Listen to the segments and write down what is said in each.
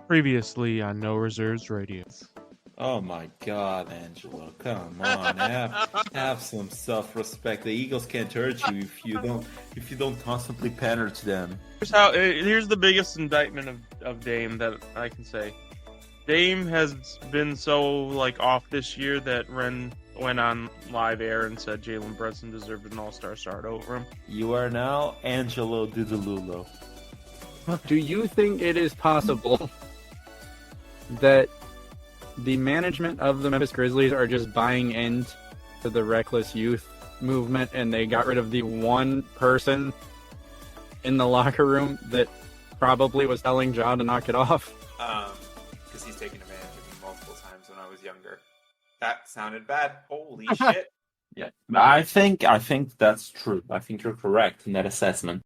Previously on No Reserves Radio. Oh my God, Angelo! Come on, have some self-respect. The Eagles can't hurt you if you don't constantly pander to them. Here's the biggest indictment of Dame that I can say. Dame has been so off this year that Ren went on live air and said Jalen Brunson deserved an all-star start over him. You are now Angelo Dudululo. Do you think it is possible that the management of the Memphis Grizzlies are just buying into the reckless youth movement and they got rid of the one person in the locker room that probably was telling Ja to knock it off? Because he's taken advantage of me multiple times when I was younger. That sounded bad. Holy shit. Yeah, I think that's true. I think you're correct in that assessment.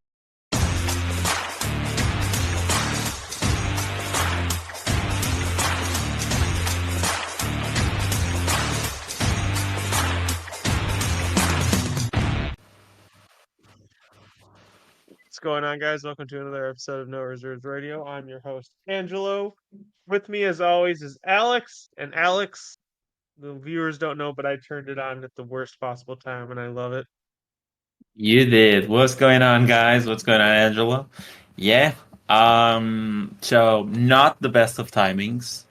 What's going on, guys? Welcome to another episode of No Reserves Radio. I'm your host, Angelo. With me, as always, is Alex. And Alex, the viewers don't know, but I turned it on at the worst possible time, and I love it. You did. What's going on, guys? What's going on, Angelo? Yeah. So not the best of timings.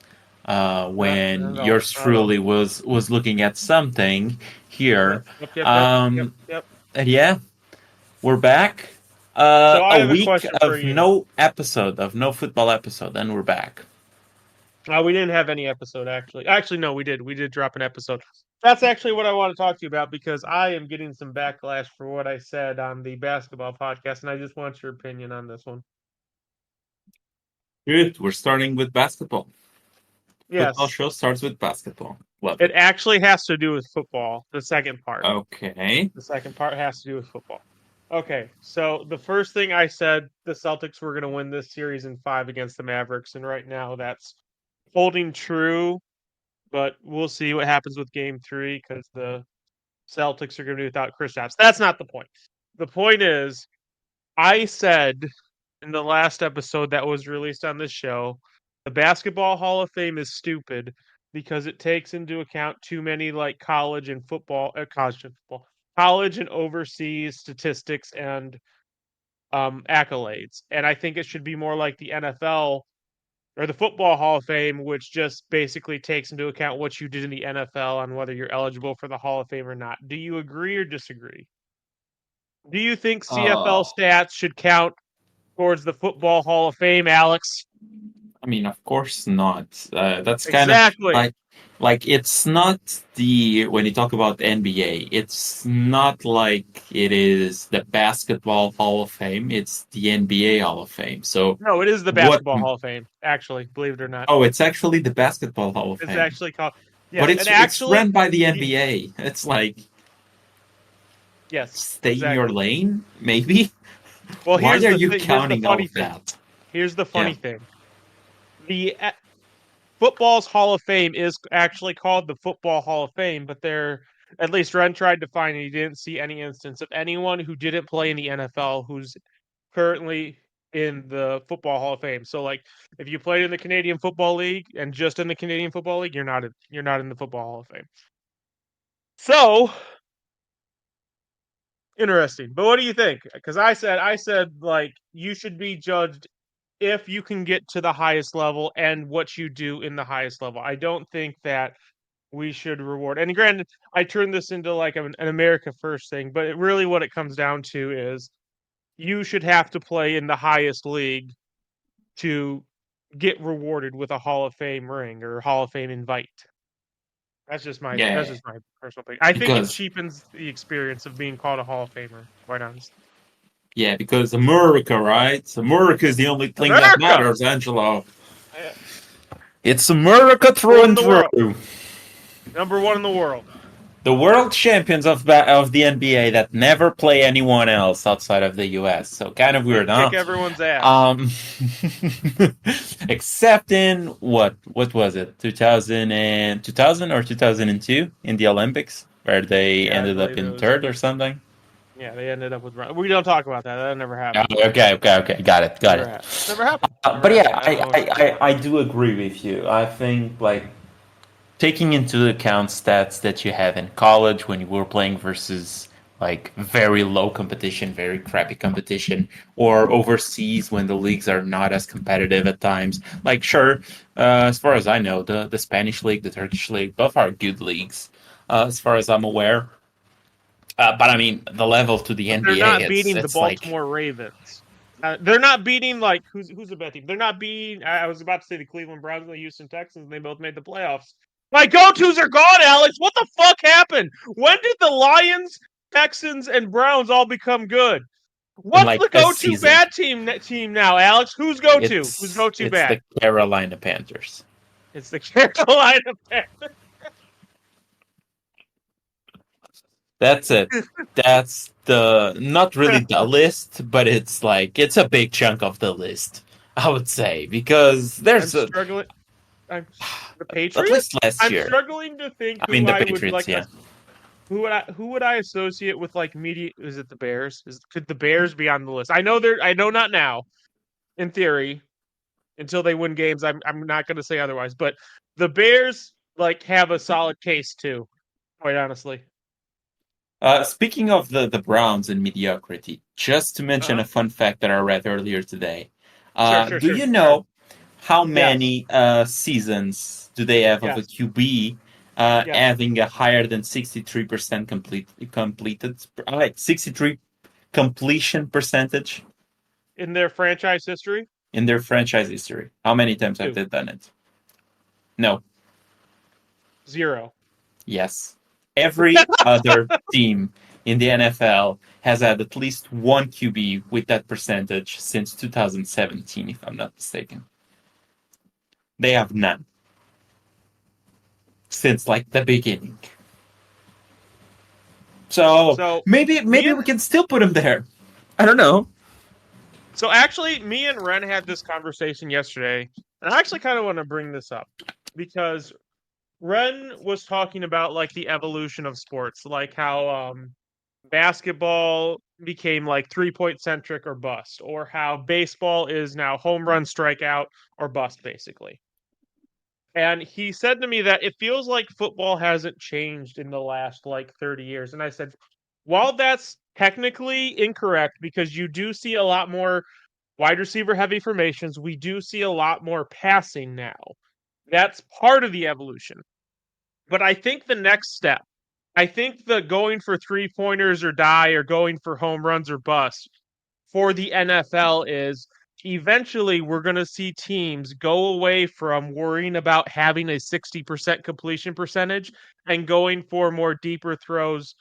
When yours truly was looking at something here. Yep. And yeah, we're back. A week of no football episode, and we're back. We didn't have any episode, actually. Actually, no, we did. We did drop an episode. That's actually what I want to talk to you about, because I am getting some backlash for what I said on the basketball podcast, and I just want your opinion on this one. Good. We're starting with basketball. Yes. Football show starts with basketball. Love it actually has to do with football, the second part. Okay. The second part has to do with football. Okay, so the first thing I said, the Celtics were going to win this series in 5 against the Mavericks, and right now that's holding true, but we'll see what happens with Game 3 because the Celtics are going to be without Kristaps. That's not the point. The point is, I said in the last episode that was released on this show, the Basketball Hall of Fame is stupid because it takes into account too many college and overseas statistics and accolades. And I think it should be more like the NFL or the Football Hall of Fame, which just basically takes into account what you did in the NFL on whether you're eligible for the Hall of Fame or not. Do you agree or disagree? Do you think CFL stats should count towards the Football Hall of Fame, Alex? I mean, of course not. That's kind of like it's not when you talk about NBA, it's not like it is the Basketball Hall of Fame. It's the NBA Hall of Fame. So no, it is the Basketball Hall of Fame. Actually, believe it or not. Oh, it's actually the Basketball Hall of Fame. It's actually called. Yeah, but it's run by the NBA. It's like, yes, stay in your lane, maybe. Well, why are you counting all of that? Here's the funny thing. The Football's Hall of Fame is actually called the Football Hall of Fame, but at least Ren tried to find it. He didn't see any instance of anyone who didn't play in the NFL who's currently in the Football Hall of Fame. So, if you played in the Canadian Football League and just in the Canadian Football League, you're not in the Football Hall of Fame. So, interesting. But what do you think? Because I said you should be judged if you can get to the highest level and what you do in the highest level. I don't think that we should reward. And granted, I turned this into an America First thing, but really what it comes down to is you should have to play in the highest league to get rewarded with a Hall of Fame ring or Hall of Fame invite. That's just my personal thing. I think it cheapens the experience of being called a Hall of Famer, quite honestly. Yeah, because America, right? America is the only thing that matters, Angelo. Yeah. It's America through and through. Number one in the world. The world champions of the NBA that never play anyone else outside of the US. So kind of weird, huh? Kick everyone's ass. Except in what was it? 2000 or 2002 in the Olympics, where they ended up in third or something. Yeah, they ended up with. We don't talk about that. That never happened. Okay. Got it. Never happened. But yeah, I do agree with you. I think like taking into account stats that you have in college when you were playing versus like very low competition, very crappy competition, or overseas when the leagues are not as competitive at times. Like, sure, as far as I know, the Spanish league, the Turkish league, both are good leagues, as far as I'm aware. But I mean, the level to the But they're NBA, not beating the it's like Baltimore Ravens. They're not beating like who's the bad team? They're not beating. I was about to say the Cleveland Browns and the Houston Texans. And they both made the playoffs. My go-tos are gone, Alex. What the fuck happened? When did the Lions, Texans, and Browns all become good? in What's the like a go-to season. bad team now, Alex? Who's go-to? Who's go-to bad? It's the Carolina Panthers. It's the Carolina Panthers. That's it. That's the not really the list, but it's like it's a big chunk of the list, I would say, because there's I'm struggling. I'm the Patriots. At least last year. I'm struggling to think I mean, the I Patriots, would like. yeah. Who would I associate with like media? Is it the Bears? Could the Bears be on the list? I know not now. In theory, until they win games, I'm not going to say otherwise. But the Bears like have a solid case too. Quite honestly. Speaking of the Browns and mediocrity, just to mention a fun fact that I read earlier today. Do you know how many seasons do they have of a QB having a higher than 63% completed, like 63 completion percentage in their franchise history? In their franchise history, how many times have they done it? No. 0. Yes. Every other team in the NFL has had at least one QB with that percentage since 2017, if I'm not mistaken. They have none. Since like the beginning. So maybe we can still put him there. I don't know. So actually, me and Ren had this conversation yesterday, and I actually kind of want to bring this up because Ren was talking about like the evolution of sports, like how basketball became like 3-point centric or bust, or how baseball is now home run, strikeout, or bust, basically. And he said to me that it feels like football hasn't changed in the last like 30 years. And I said, while that's technically incorrect, because you do see a lot more wide receiver heavy formations, we do see a lot more passing now. That's part of the evolution. But I think the next step, I think the going for 3-pointers or die or going for home runs or bust for the NFL is eventually we're going to see teams go away from worrying about having a 60% completion percentage and going for more deeper throws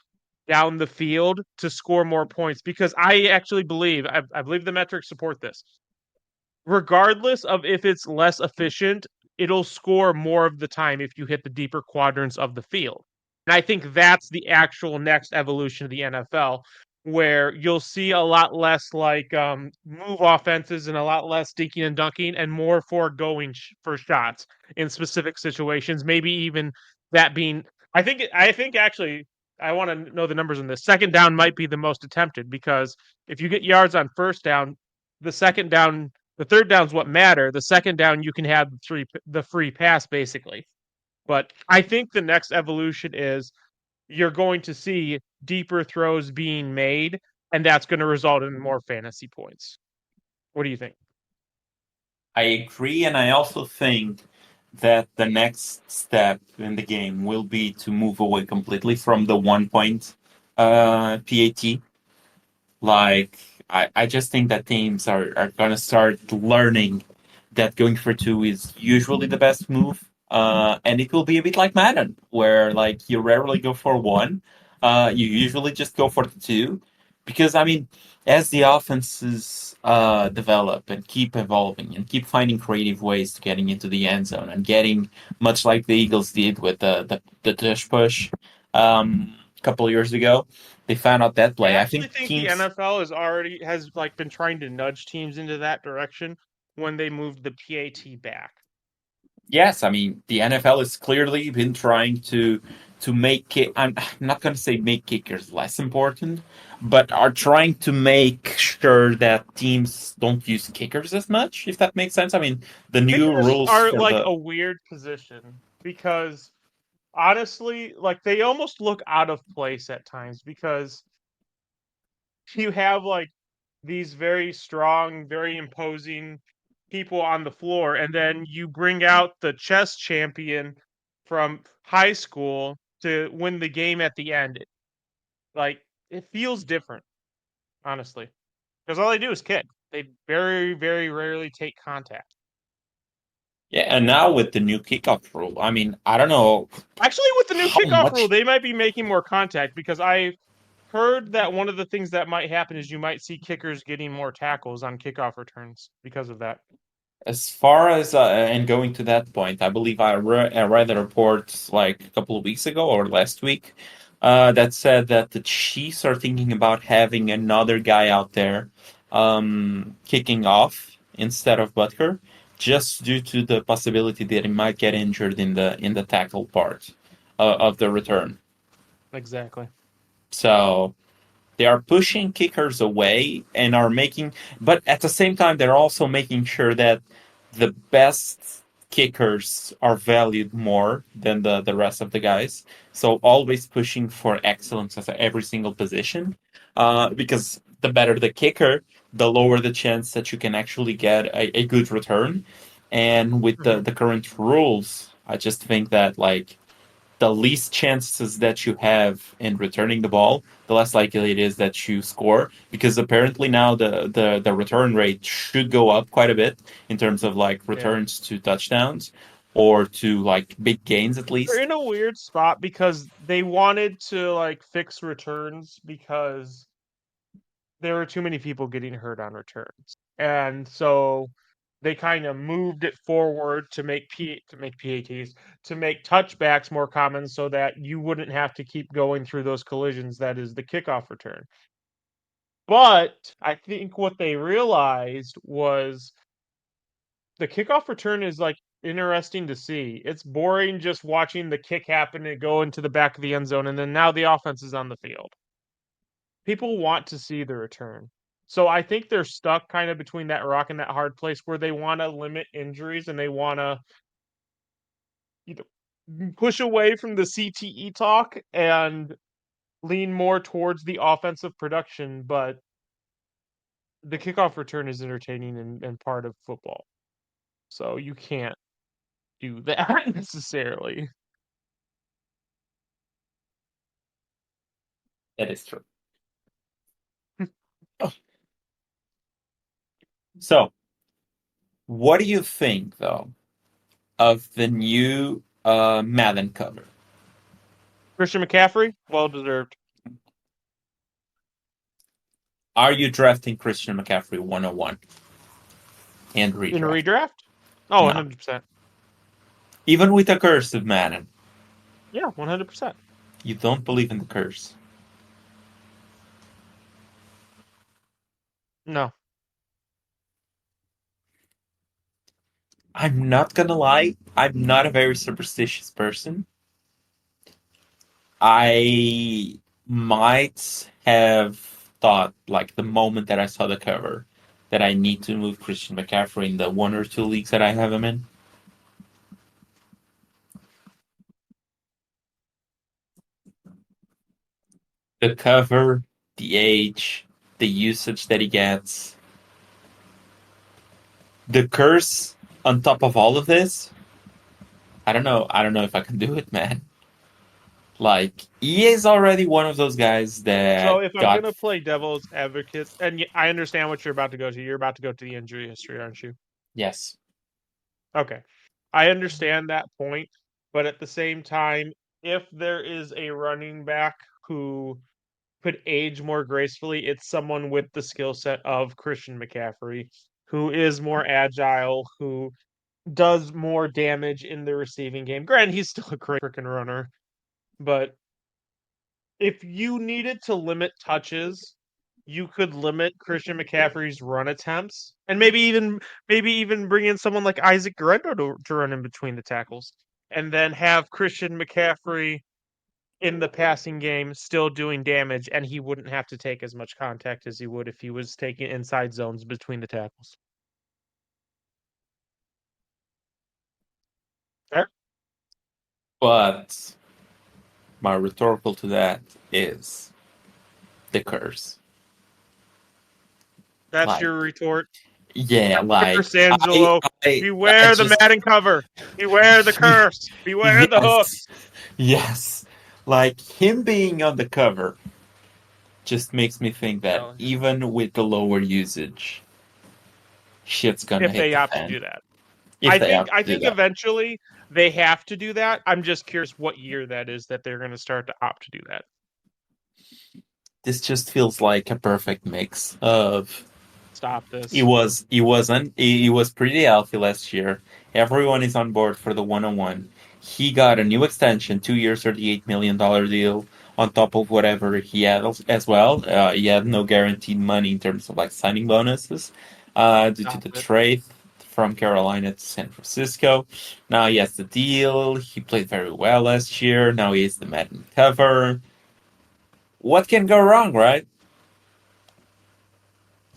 down the field to score more points, because I actually believe, I believe the metrics support this. Regardless of if it's less efficient, it'll score more of the time if you hit the deeper quadrants of the field. And I think that's the actual next evolution of the NFL, where you'll see a lot less like move offenses and a lot less dinking and dunking and more for going for shots in specific situations. Maybe even that being, I think actually, I want to know the numbers on this. Second down might be the most attempted, because if you get yards on first down, the third down's what matter. The second down, you can have the free pass, basically. But I think the next evolution is you're going to see deeper throws being made, and that's going to result in more fantasy points. What do you think? I agree, and I also think that the next step in the game will be to move away completely from the 1-point PAT. Like, I just think that teams are going to start learning that going for 2 is usually the best move. And it will be a bit like Madden, where like you rarely go for 1. You usually just go for the 2. Because, I mean, as the offenses develop and keep evolving and keep finding creative ways to getting into the end zone and getting much like the Eagles did with the tush push a couple of years ago, they found out that play. I think teams... the NFL has been trying to nudge teams into that direction when they moved the PAT back. Yes, I mean the NFL has clearly been trying to make it. I'm not going to say make kickers less important, but are trying to make sure that teams don't use kickers as much. If that makes sense. I mean the new Kickers rules are for like the a weird position because honestly, like they almost look out of place at times because you have like these very strong, very imposing people on the floor, and then you bring out the chess champion from high school to win the game at the end. Like it feels different, honestly, because all they do is kick. They very, very rarely take contact. yeah, and now with the new kickoff rule, I mean I don't know Actually, with the new how kickoff rule, much. they might be making more contact because I heard that one of the things that might happen is you might see kickers getting more tackles on kickoff returns because of that. As far as and going to that point, I believe I read a report like a couple of weeks ago or last week that said that the Chiefs are thinking about having another guy out there kicking off instead of Butker, just due to the possibility that he might get injured in the tackle part of the return. Exactly. So they are pushing kickers away and are making, but at the same time, they're also making sure that the best kickers are valued more than the rest of the guys. So always pushing for excellence at every single position, because the better the kicker, the lower the chance that you can actually get a good return. And with Hmm. the current rules, I just think that like the least chances that you have in returning the ball, the less likely it is that you score. Because apparently now the return rate should go up quite a bit in terms of like Yeah. returns to touchdowns or to like big gains at They're least. in a weird spot because they wanted to like fix returns because there were too many people getting hurt on returns. And so they kind of moved it forward to make PATs, to make touchbacks more common so that you wouldn't have to keep going through those collisions that is the kickoff return. But I think what they realized was the kickoff return is like interesting to see. It's boring just watching the kick happen and go into the back of the end zone, and then now the offense is on the field. People want to see the return. So I think they're stuck kind of between that rock and that hard place where they want to limit injuries and they want to you know push away from the CTE talk and lean more towards the offensive production, but the kickoff return is entertaining and part of football. So you can't do that necessarily. That is true. So, what do you think though of the new Madden cover? Christian McCaffrey, well deserved. Are you drafting Christian McCaffrey 101 and In a redraft? redraft? Oh, No. 100%. Even with a curse of Madden, Yeah, 100%. you don't believe in the curse. No. I'm not gonna lie, I'm not a very superstitious person. I might have thought, like, the moment that I saw the cover, that I need to move Christian McCaffrey in the one or two leagues that I have him in. The cover, the age, the usage that he gets, the curse on top of all of this. I don't know. I don't know if I can do it, man. Like, he is already one of those guys So that if I'm got. gonna play devil's advocate, and I understand what you're about to go to. You're about to go to the injury history, aren't you? Yes. Okay. I understand that point, but at the same time, if there is a running back who could age more gracefully, it's someone with the skill set of Christian McCaffrey, who is more agile, who does more damage in the receiving game. Granted, he's still a freaking runner, but if you needed to limit touches, you could limit Christian McCaffrey's run attempts, and maybe even bring in someone like Isaac Guerrero to run in between the tackles, and then have Christian McCaffrey in the passing game still doing damage, and he wouldn't have to take as much contact as he would if he was taking inside zones between the tackles. Fair? But my rhetorical to that is the curse. That's your retort? Yeah, like curse, Angelo. Beware the Madden cover. Beware the curse. Beware the hooks. Yes. Like him being on the cover just makes me think that even with the lower usage, shit's gonna hit if they the opt fan. to do that. If I think eventually they have to do that. I'm just curious what year that is that they're going to start to opt to do that. This just feels like a perfect mix of. Stop this. He was pretty healthy last year. Everyone is on board for the 101. He got a new extension, 2 years, $38 million deal on top of whatever he had as well. He had no guaranteed money in terms of like signing bonuses due to the trade from Carolina to San Francisco. Now he has the deal. He played very well last year. Now he is the Madden cover. What can go wrong, right?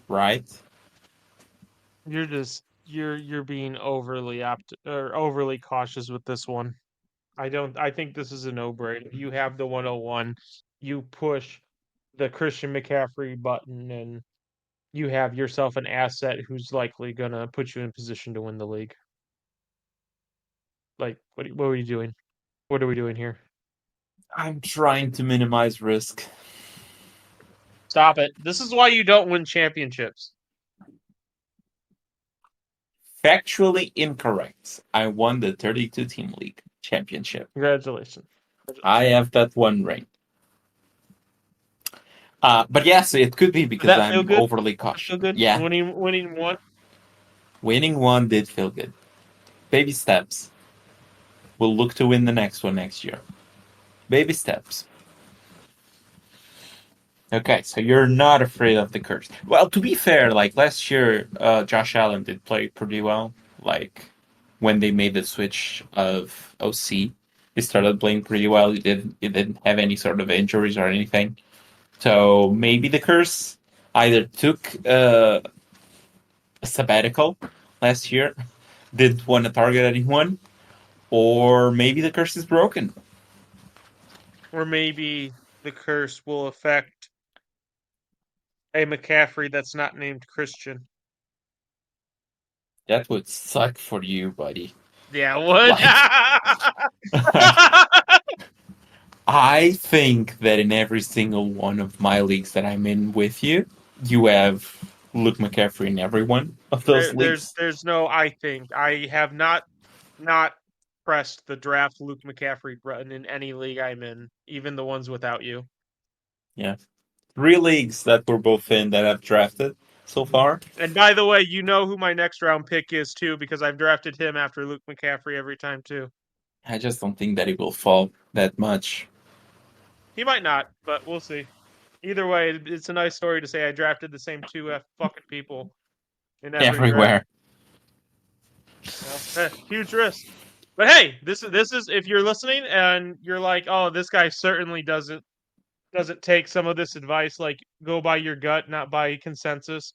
Right? You're being overly cautious with this one. I think this is a no-brainer. You have the 101, you push the Christian McCaffrey button, and you have yourself an asset who's likely gonna put you in position to win the league. Like, what are you doing? What are we doing here? I'm trying to minimize risk. Stop it. This is why you don't win championships. Factually incorrect. I won the 32-team league championship. Congratulations. I have that one ring. But yes, it could be because I'm overly cautious. Feel good? Yeah. Winning one? Winning one did feel good. Baby steps. We'll look to win the next one next year. Baby steps. Okay, so you're not afraid of the curse. Well, to be fair, like last year, Josh Allen did play pretty well. Like when they made the switch of OC, he started playing pretty well. He didn't have any sort of injuries or anything. So maybe the curse either took a sabbatical last year, didn't want to target anyone, or maybe the curse is broken. Or maybe the curse will affect a McCaffrey that's not named Christian. That would suck for you, buddy. Yeah, it would. I think that in every single one of my leagues that I'm in with you, you have Luke McCaffrey in every one of those leagues. There's no I think. I have not pressed the draft Luke McCaffrey button in any league I'm in, even the ones without you. Yeah. 3 leagues that we're both in that I've drafted so far. And by the way, you know who my next round pick is too, because I've drafted him after Luke McCaffrey every time too. I just don't think that he will fall that much. He might not, but we'll see. Either way, it's a nice story to say I drafted the same 2 fucking people in everywhere. Well, huge risk. But hey, this is if you're listening and you're like, oh, this guy certainly doesn't take some of this advice, like go by your gut, not by consensus,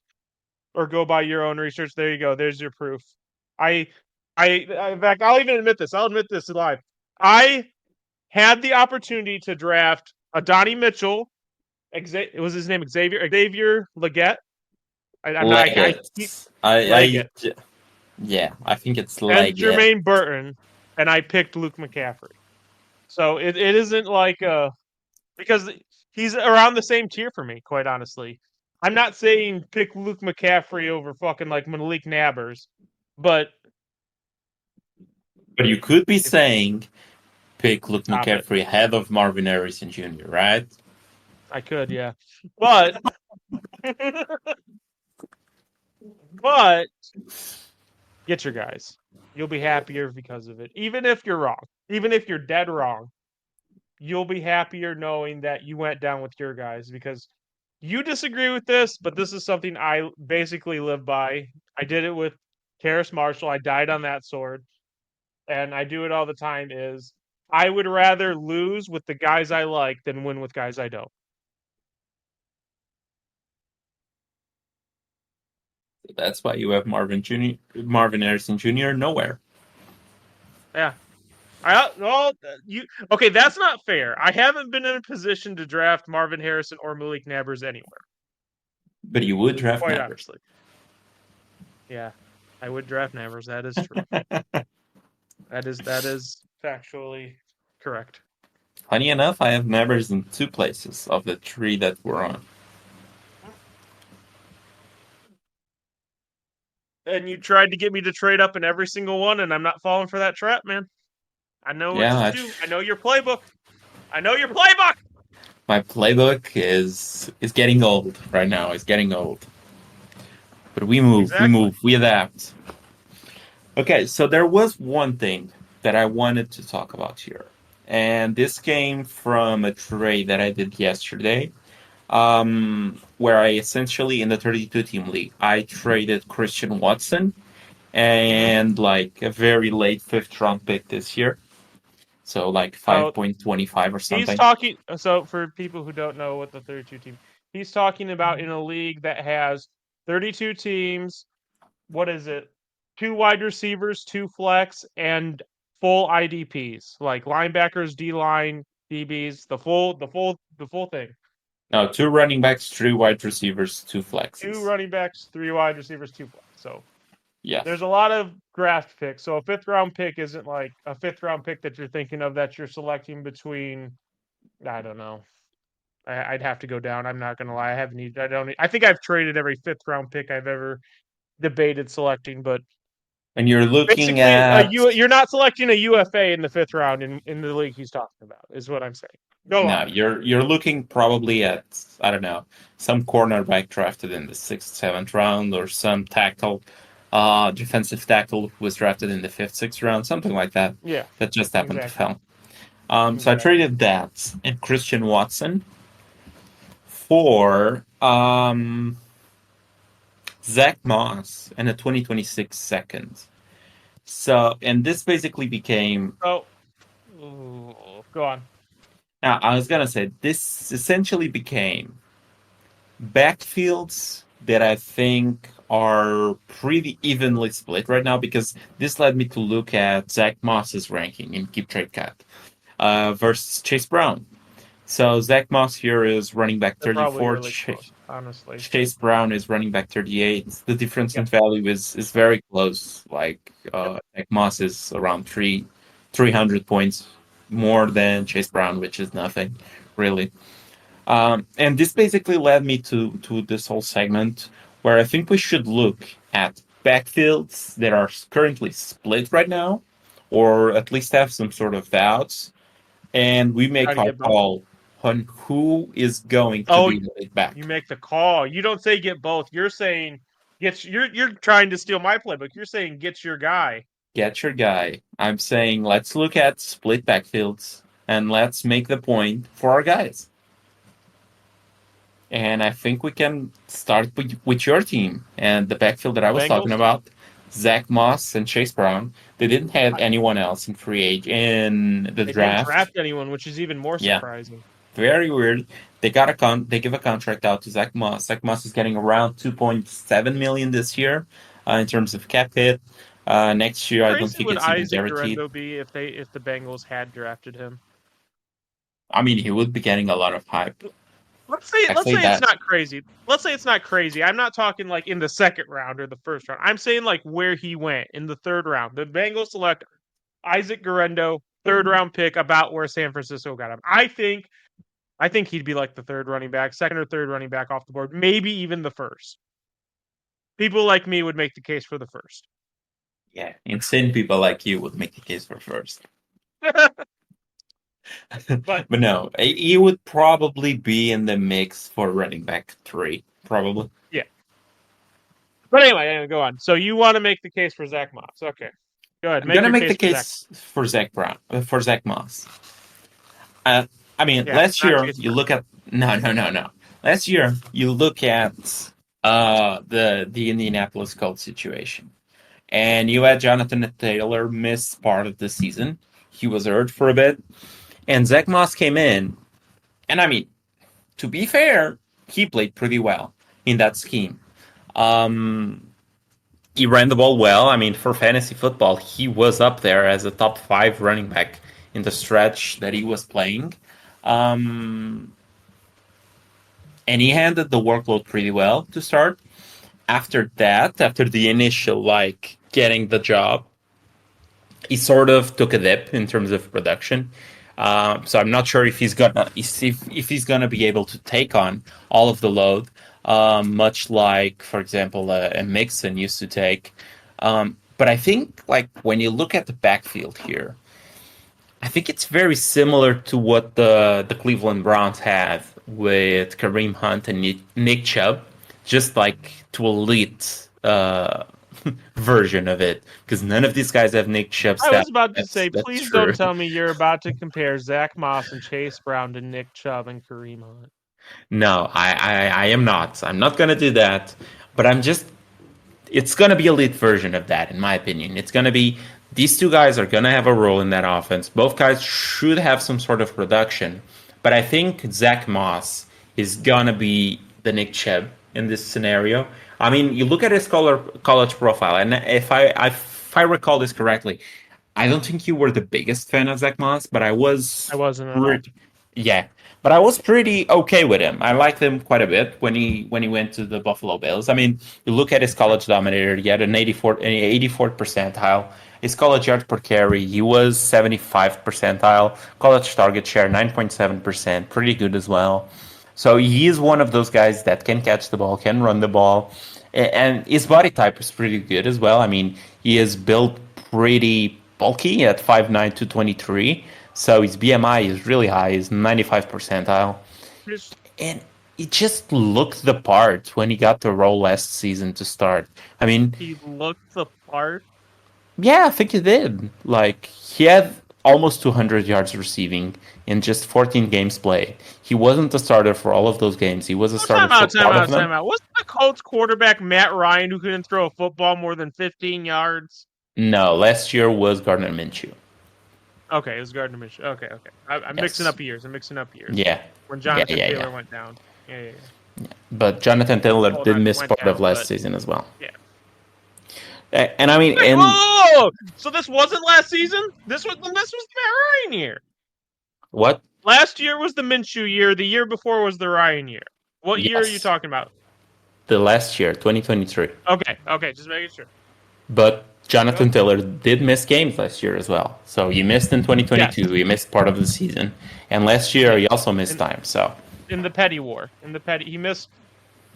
or go by your own research. There you go. There's your proof. In fact, I'll even admit this. I'll admit this live. I had the opportunity to draft a Donnie Mitchell. Was his name Xavier Leggett? Yeah, I think it's Leggett. And Jermaine Burton, and I picked Luke McCaffrey. So it isn't like because he's around the same tier for me, quite honestly. I'm not saying pick Luke McCaffrey over fucking like Malik Nabbers, but you could be saying pick Luke McCaffrey ahead of Marvin Harrison Jr., right? I could, yeah. But get your guys. You'll be happier because of it. Even if you're wrong. Even if you're dead wrong. You'll be happier knowing that you went down with your guys because You disagree with this, but this is something I basically live by. I did it with Terrace Marshall. I died on that sword. And I do it all the time, is I would rather lose with the guys I like than win with guys I don't. That's why you have Marvin Harrison Jr. nowhere. Yeah. Okay, that's not fair. I haven't been in a position to draft Marvin Harrison or Malik Nabers anywhere. But you would draft Quite Nabers. honestly. Yeah, I would draft Nabers. That is true. That is factually correct. Funny enough, I have Nabers in 2 places of the 3 that we're on. And you tried to get me to trade up in every single one, and I'm not falling for that trap, man. I know what to do. I know your playbook. My playbook is getting old right now. It's getting old. But we move, we adapt. Okay, so there was one thing that I wanted to talk about here. And this came from a trade that I did yesterday, where I essentially, in the 32-team league, I traded Christian Watson and like a very late 5th-round pick this year. So like 5.25 or something. He's talking. So for people who don't know what the 32 team, he's talking about in a league that has 32 teams. What is it? 2 wide receivers, 2 flex, and full IDPs like linebackers, D line, DBs, the full thing. No, 2 running backs, 3 wide receivers, 2 flexes. 2 running backs, 3 wide receivers, 2 flex. So yeah, there's a lot of draft picks. So a 5th-round pick isn't like a 5th-round pick that you're thinking of that you're selecting between. I don't know. I'd have to go down. I'm not gonna lie. I think I've traded every 5th-round pick I've ever debated selecting, but. And you're looking at you're not selecting a UFA in the 5th round in the league he's talking about, is what I'm saying. Go on. You're looking probably at, I don't know, some cornerback drafted in the 6th, 7th round, or some tackle, defensive tackle who was drafted in the 5th, 6th round, something like that. Yeah. That just happened to fall. So I traded that and Christian Watson for Zach Moss and a 2026 second. So, and this basically became. Go on. Now, I was gonna say this essentially became backfields that I think are pretty evenly split right now, because this led me to look at Zach Moss's ranking in Keep Trade Cut versus Chase Brown. So Zach Moss here is running back 34. Really close, honestly. Chase Brown is running back 38. The difference in value is very close. Like Zach Moss is around 300 points more than Chase Brown, which is nothing, really. And this basically led me to this whole segment where I think we should look at backfields that are currently split right now, or at least have some sort of doubts, and we make our call on who is going to be the lead back. You make the call. You don't say get both. You're saying you're trying to steal my playbook. You're saying get your guy. Get your guy. I'm saying let's look at split backfields and let's make the point for our guys. And I think we can start with your team and the backfield that I was talking about. Zach Moss and Chase Brown. They didn't have anyone else in in the draft. They didn't draft anyone, which is even more surprising. Very weird. They give a contract out to Zach Moss. Zach Moss is getting around $2.7 million this year in terms of cap hit. Next year, I don't think it's even guaranteed. Would be if the Bengals had drafted him? I mean, he would be getting a lot of hype. Let's say it's not crazy. Let's say it's not crazy. I'm not talking like in the 2nd round or the 1st round. I'm saying like where he went in the 3rd round. The Bengals select Isaac Guerendo, 3rd round pick, about where San Francisco got him. I think he'd be like the 3rd running back, 2nd or 3rd running back off the board, maybe even the 1st. People like me would make the case for the 1st. Yeah, insane people like you would make the case for 1st. But no, he would probably be in the mix for running back 3, probably. Yeah. But anyway, go on. So you want to make the case for Zach Moss? Okay, go ahead. I'm gonna make the case for Zach Moss. I mean, last year you look at no. last year you look at the Indianapolis Colts situation, and you had Jonathan Taylor miss part of the season. He was hurt for a bit, and Zach Moss came in, and I mean, to be fair, he played pretty well in that scheme. Um, he ran the ball well. I mean, for fantasy football, he was up there as a top 5 running back in the stretch that he was playing. Um, and he handled the workload pretty well to start. After that, after the initial like getting the job, he sort of took a dip in terms of production. So I'm not sure if if he's gonna be able to take on all of the load, much like, for example, a Mixon used to take. But I think like when you look at the backfield here, I think it's very similar to what the Cleveland Browns have with Kareem Hunt and Nick Chubb, just like to elite version of it, because none of these guys have Nick Chubb stats. I was about to say, please don't tell me you're about to compare Zach Moss and Chase Brown to Nick Chubb and Kareem Hunt. No, I am not. I'm not going to do that. But it's going to be a elite version of that, in my opinion. It's going to be, these two guys are going to have a role in that offense. Both guys should have some sort of production. But I think Zach Moss is going to be the Nick Chubb in this scenario. I mean, you look at his college profile, and if I recall this correctly, I don't think you were the biggest fan of Zach Moss, but I wasn't. Yeah, but I was pretty okay with him. I liked him quite a bit when he went to the Buffalo Bills. I mean, you look at his college dominator, he had an 84th percentile. His college yards per carry, he was 75th percentile. College target share, 9.7%, pretty good as well. So he is one of those guys that can catch the ball, can run the ball, and his body type is pretty good as well. I mean, he is built pretty bulky at 5'9", 223, so his BMI is really high, he's 95th percentile. And he just looked the part when he got the role last season to start. I mean... He looked the part? Yeah, I think he did. Like, he had almost 200 yards receiving in just 14 games played. He wasn't the starter for all of those games. He was a starter for part of them. Time out. Wasn't the Colts quarterback Matt Ryan who couldn't throw a football more than 15 yards? No, last year was Gardner Minshew. Okay, it was Gardner Minshew. Okay. I'm mixing up years. Yeah. When Jonathan Taylor went down. Yeah. But Jonathan Taylor did miss part of last season as well. Yeah. And I mean, so this wasn't last season? This was the Matt Ryan year. What? Last year was the Minshew year. The year before was the Ryan year. What year are you talking about? The last year, 2023. Okay, just making sure. But Jonathan Taylor did miss games last year as well. So he missed in 2022. Yes. He missed part of the season, and last year he also missed time. So in the Petty War, he missed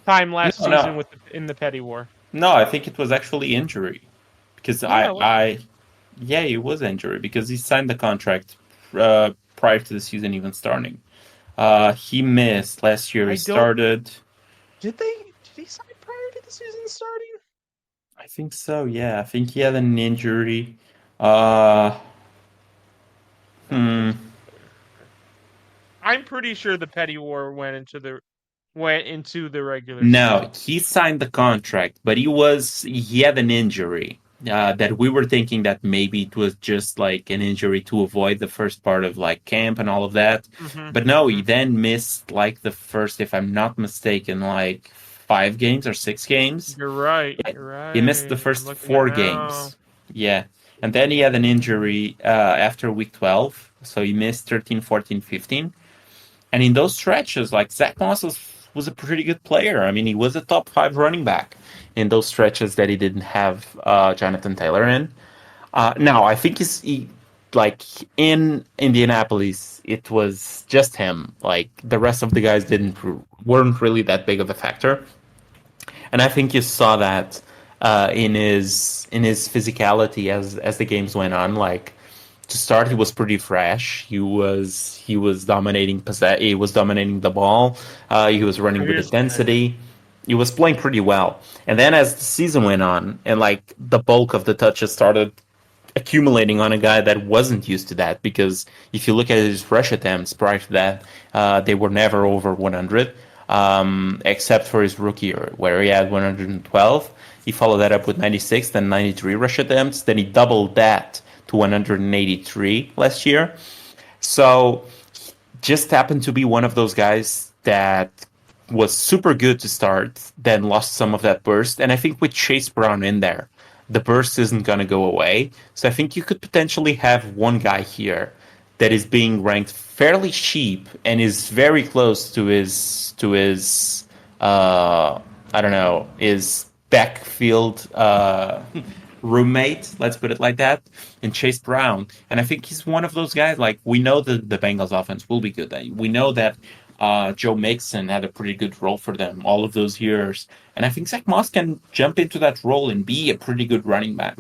time last season in the Petty War. No, I think it was actually injury, because it was injury because he signed the contract prior to the season even starting. He missed last year. Started. Did he sign prior to the season starting? I think so. Yeah, I think he had an injury. I'm pretty sure the Petty War went into the regular season. No, he signed the contract, but he had an injury that we were thinking that maybe it was just like an injury to avoid the first part of like camp and all of that. Mm-hmm. But no, he then missed like the first, if I'm not mistaken, like 5 games or 6 games. You're right. He missed the first 4 games. Yeah. And then he had an injury after week 12. So he missed 13, 14, 15. And in those stretches, like Zach Moss was a pretty good player. I mean, he was a top 5 running back in those stretches that he didn't have Jonathan Taylor in. Now, I think in Indianapolis, it was just him. Like the rest of the guys weren't really that big of a factor. And I think you saw that in his physicality as the games went on. Like to start, he was pretty fresh. He was dominating He was dominating the ball. He was running with intensity. He was playing pretty well. And then as the season went on, and like the bulk of the touches started accumulating on a guy that wasn't used to that, because if you look at his rush attempts prior to that, they were never over 100. except for his rookie year, where he had 112. He followed that up with 96, then 93 rush attempts. Then he doubled that to 183 last year. So just happened to be one of those guys that was super good to start, then lost some of that burst. And I think with Chase Brown in there, the burst isn't going to go away. So I think you could potentially have one guy here that is being ranked fairly cheap and is very close to his I don't know, his backfield roommate, let's put it like that, in Chase Brown. And I think he's one of those guys. Like, we know that the Bengals offense will be good. We know that Joe Mixon had a pretty good role for them all of those years. And I think Zach Moss can jump into that role and be a pretty good running back.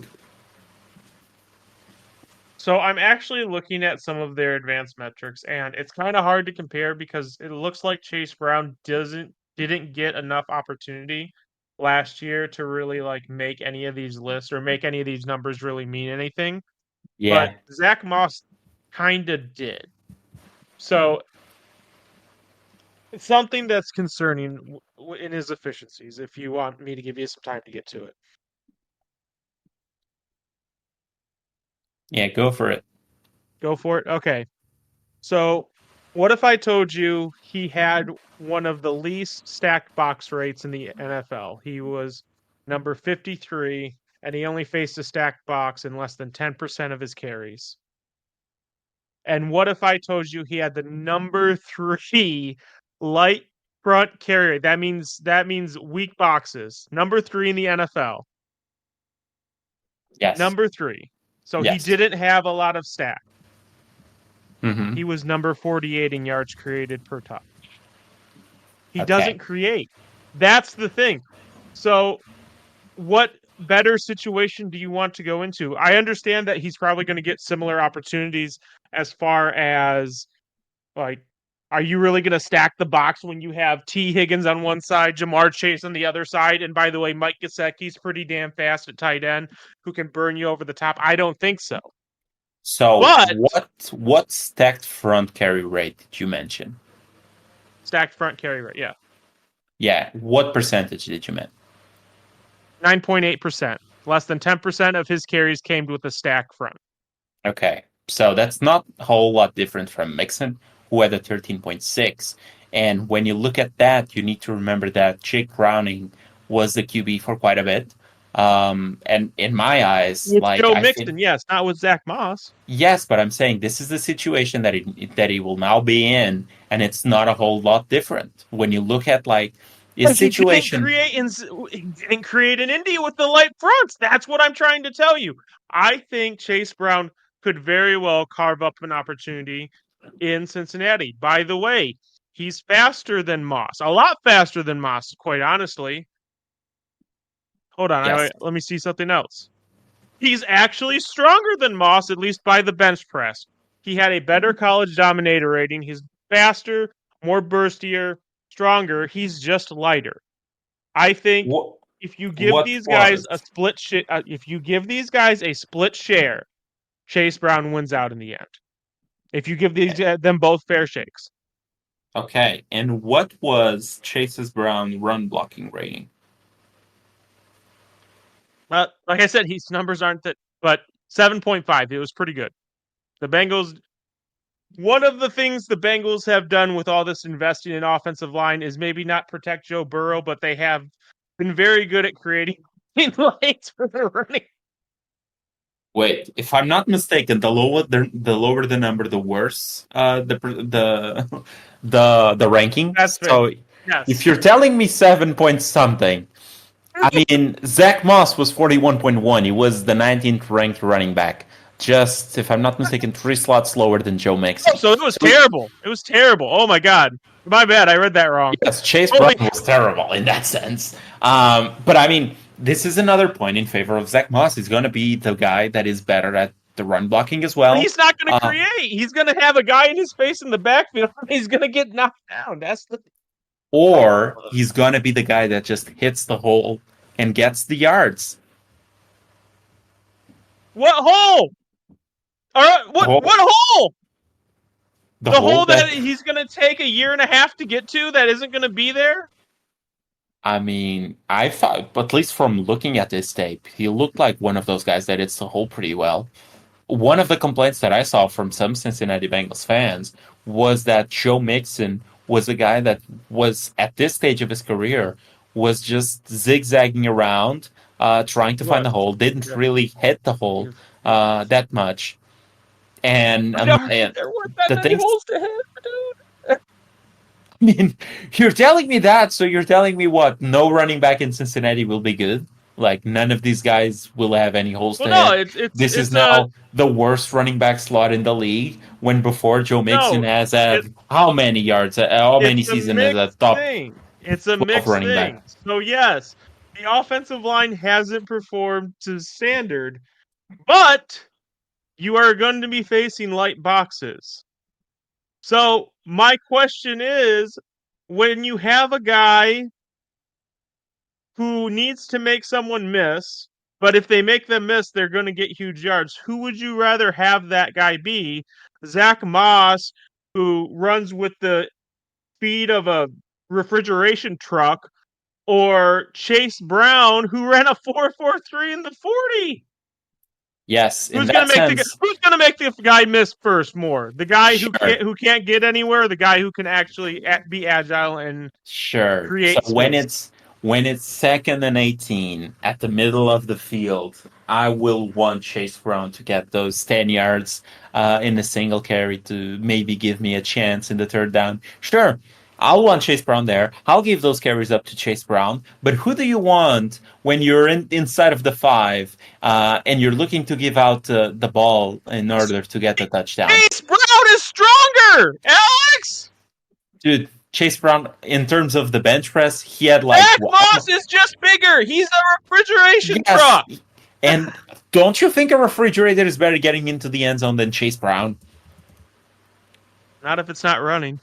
So I'm actually looking at some of their advanced metrics, and it's kind of hard to compare because it looks like Chase Brown didn't get enough opportunity last year to really like make any of these lists or make any of these numbers really mean anything. Yeah. But Zach Moss kind of did. So it's something that's concerning in his efficiencies, if you want me to give you some time to get to it. Yeah, go for it. Go for it? Okay. So what if I told you he had one of the least stacked box rates in the NFL? He was number 53, and he only faced a stacked box in less than 10% of his carries. And what if I told you he had the number 3 light front carry rate? That means weak boxes. Number 3 in the NFL. Yes. Number 3. So yes. He didn't have a lot of stack. Mm-hmm. He was number 48 in yards created per touch. He doesn't create. That's the thing. So what better situation do you want to go into? I understand that he's probably going to get similar opportunities as far as, like, are you really going to stack the box when you have T. Higgins on one side, Jamar Chase on the other side? And by the way, Mike Gesicki's pretty damn fast at tight end who can burn you over the top. I don't think so. So what stacked front carry rate did you mention? Stacked front carry rate, yeah. Yeah, what percentage did you mean? 9.8%. Less than 10% of his carries came with a stack front. Okay, so that's not a whole lot different from Mixon, who had a 13.6. And when you look at that, you need to remember that Jake Browning was the QB for quite a bit. And in my eyes, it's like Joe Mixon, yes, not with Zach Moss. Yes, but I'm saying this is the situation that he will now be in, and it's not a whole lot different. When you look at like his situation, he didn't create an Indy with the light fronts. That's what I'm trying to tell you. I think Chase Brown could very well carve up an opportunity in Cincinnati. By the way, he's faster than Moss, a lot faster than Moss, quite honestly. Hold on, yes. let me see something else. He's actually stronger than Moss, at least by the bench press. He had a better college dominator rating. He's faster, more burstier, stronger. He's just lighter. I think if you give these guys a split if you give these guys a split share, Chase Brown wins out in the end. If you give them both fair shakes. Okay, and what was Chase Brown run blocking rating? Well, like I said, his numbers aren't that, but 7.5. It was pretty good. The Bengals. One of the things the Bengals have done with all this investing in offensive line is maybe not protect Joe Burrow, but they have been very good at creating lanes for their running. Wait, if I'm not mistaken, the lower the number, the worse the ranking. That's fair. So yes. If you're telling me 7 point something, I mean Zach Moss was 41.1. He was the 19th ranked running back. Just, if I'm not mistaken, 3 slots lower than Joe Mixon. Oh, so it was terrible. It was terrible. Oh my God. My bad. I read that wrong. Yes, Chase Brown was terrible in that sense. But I mean, this is another point in favor of Zach Moss. He's going to be the guy that is better at the run blocking as well. But he's not going to create. He's going to have a guy in his face in the backfield. He's going to get knocked down. That's the. Or he's going to be the guy that just hits the hole and gets the yards. What hole? All right, what hole? The The hole hole that that he's going to take a year and a half to get to that isn't going to be there? I mean, I thought, at least from looking at this tape, he looked like one of those guys that hits the hole pretty well. One of the complaints that I saw from some Cincinnati Bengals fans was that Joe Mixon was a guy that was at this stage of his career was just zigzagging around, trying to find the What? hole, didn't Yeah. really hit the hole that much, and There weren't that the many things. holes to hit, dude. I mean, you're telling me that, so you're telling me what? No running back in Cincinnati will be good. Like none of these guys will have any holes Well, to no, hit. it's This is it's a now the worst running back slot in the league. When before Joe Mixon no, has it had how many yards? How many it's a seasons as a mixed top thing. It's a 12 mixed running back? thing. So yes, the offensive line hasn't performed to standard, but you are going to be facing light boxes. So my question is, when you have a guy who needs to make someone miss, but if they make them miss, they're going to get huge yards. Who would you rather have that guy be? Zach Moss, who runs with the speed of a refrigeration truck, or Chase Brown, who ran a 4.43 in the 40? Yes, in Who's gonna that make sense, the guy miss first more? The guy sure. who can't get anywhere, or the guy who can actually be agile and Sure. So create when space? it's 2nd and 18 at the middle of the field, I will want Chase Brown to get those 10 yards in a single carry to maybe give me a chance in the third down. Sure, I'll want Chase Brown there. I'll give those carries up to Chase Brown. But who do you want when you're inside of the 5 and you're looking to give out the ball in order to get the touchdown? Chase Brown is stronger, Alex. Dude, Chase Brown, in terms of the bench press, he had like Zach what? Moss is just bigger. He's a refrigeration Yes, truck. and don't you think a refrigerator is better getting into the end zone than Chase Brown? Not if it's not running.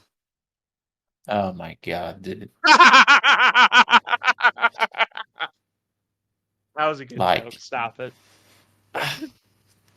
Oh my god, dude! That was a good joke. Like, Stop it.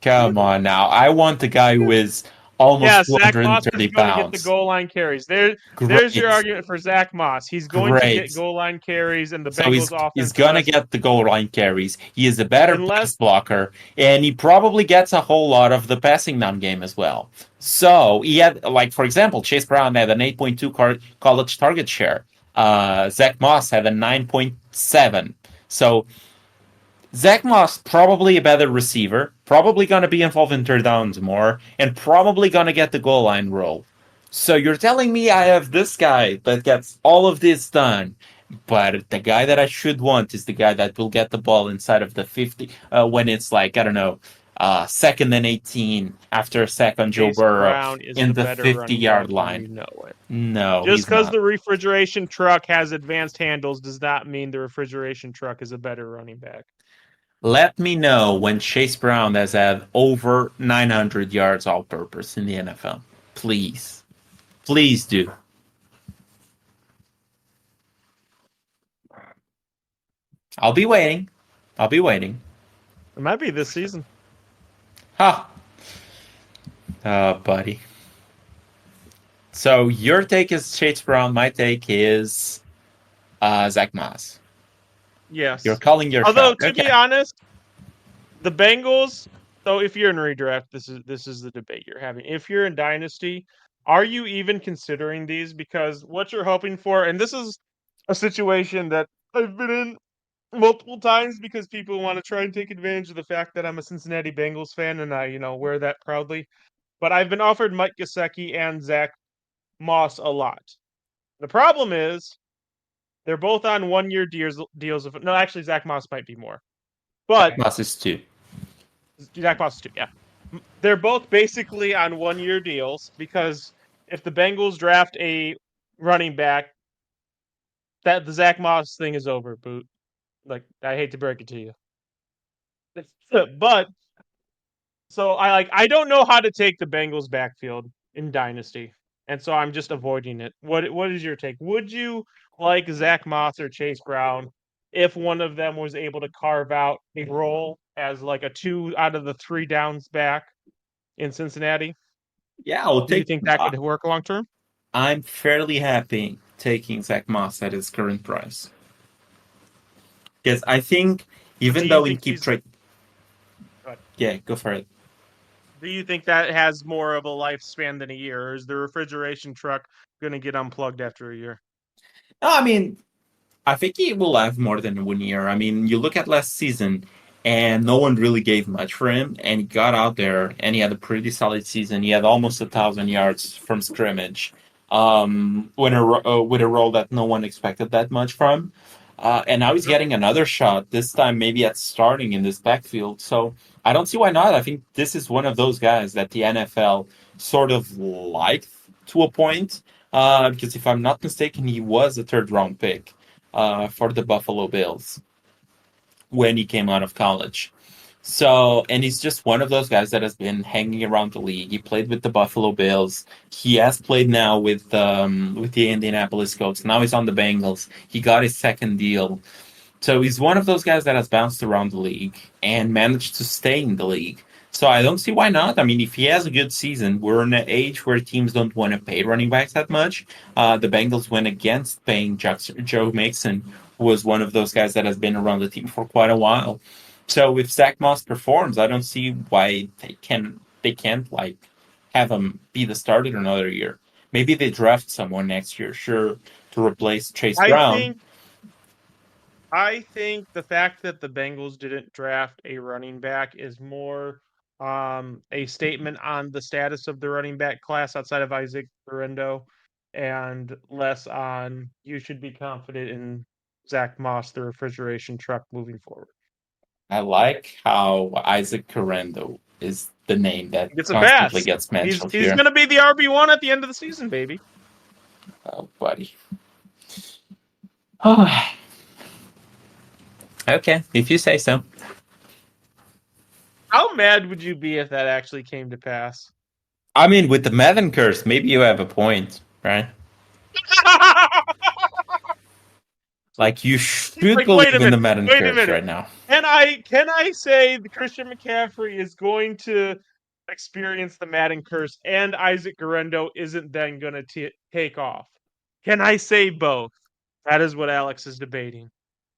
come on now. I want the guy who is almost Yeah, Zach Moss is 230 going to get the pounds. goal line carries. There's your Great, argument for Zach Moss. He's going to get great. goal line carries, and the So Bengals he's offense, gonna get the goal line carries. He is a better unless pass blocker, and he probably gets a whole lot of the passing down game as well. So he had, like for example, Chase Brown had an 8.2 college target share. Zach Moss had a 9.7. So Zach Moss probably a better receiver, probably gonna be involved in third downs more, and probably gonna get the goal line role. So you're telling me I have this guy that gets all of this done, but the guy that I should want is the guy that will get the ball inside of the 50 when it's like, I don't know, 2nd and 18 after a sack on Joe Chase Burrow Brown is in the the better running 50-yard back, and you line. know it. No, Just he's because not. the refrigeration truck has advanced handles does not mean the refrigeration truck is a better running back. Let me know when Chase Brown has had over 900 yards all purpose in the NFL. Please. Please do. I'll be waiting. I'll be waiting. It might be this season. Ha! Oh, buddy. So your take is Chase Brown. My take is Zach Moss. Yes. You're calling your Although, shot. to be honest, the Bengals. So, if you're in redraft, this is the debate you're having. If you're in Dynasty, are you even considering these? Because what you're hoping for, and this is a situation that I've been in multiple times because people want to try and take advantage of the fact that I'm a Cincinnati Bengals fan and I, wear that proudly. But I've been offered Mike Gesicki and Zach Moss a lot. The problem is they're both on 1-year deals of no, actually Zach Moss might be more. But Moss is two. Zach Moss is 2, yeah. They're both basically on 1-year deals because if the Bengals draft a running back, that the Zach Moss thing is over, Boot. Like, I hate to break it to you. But so I don't know how to take the Bengals backfield in Dynasty. And so I'm just avoiding it. What is your take? Would you like Zach Moss or Chase Brown if one of them was able to carve out a role as like a 2 out of the 3 downs back in Cincinnati? Yeah, I'll Do you take. think that could work long term? I'm fairly happy taking Zach Moss at his current price. Because I think, Do even you though we think keep he's? trading. Yeah, go for it. Do you think that has more of a lifespan than a year, or is the refrigeration truck going to get unplugged after a year? No, I mean, I think he will have more than 1 year. I mean, you look at last season, and no one really gave much for him, and he got out there, and he had a pretty solid season. He had almost 1,000 yards from scrimmage, with a role that no one expected that much from. And now he's getting another shot, this time maybe at starting in this backfield. So I don't see why not. I think this is one of those guys that the NFL sort of liked to a point, because if I'm not mistaken, he was a third round pick for the Buffalo Bills when he came out of college. So, and he's just one of those guys that has been hanging around the league. He played with the Buffalo Bills. He has played now with the Indianapolis Colts. Now he's on the Bengals. He got his second deal. So he's one of those guys that has bounced around the league and managed to stay in the league. So I don't see why not. I mean, if he has a good season, we're in an age where teams don't want to pay running backs that much. The Bengals went against paying Joe Mixon, who was one of those guys that has been around the team for quite a while. So if Zach Moss performs, I don't see why they can't like have him be the starter another year. Maybe they draft someone next year, sure, to replace Chase I Brown. think I think the fact that the Bengals didn't draft a running back is more a statement on the status of the running back class outside of Isaac Guerrero, and less on you should be confident in Zach Moss, the refrigeration truck, moving forward. I like how Isaac Correndo is the name that It's a constantly pass. gets mentioned He's here. going to be the RB1 at the end of the season, baby. Oh, buddy. Okay, if you say so. How mad would you be if that actually came to pass? I mean, with the Madden curse, maybe you have a point, right? Like, you should believe in the Madden curse right now. Can I say that Christian McCaffrey is going to experience the Madden curse and Isaac Guerrero isn't then going to take off? Can I say both? That is what Alex is debating.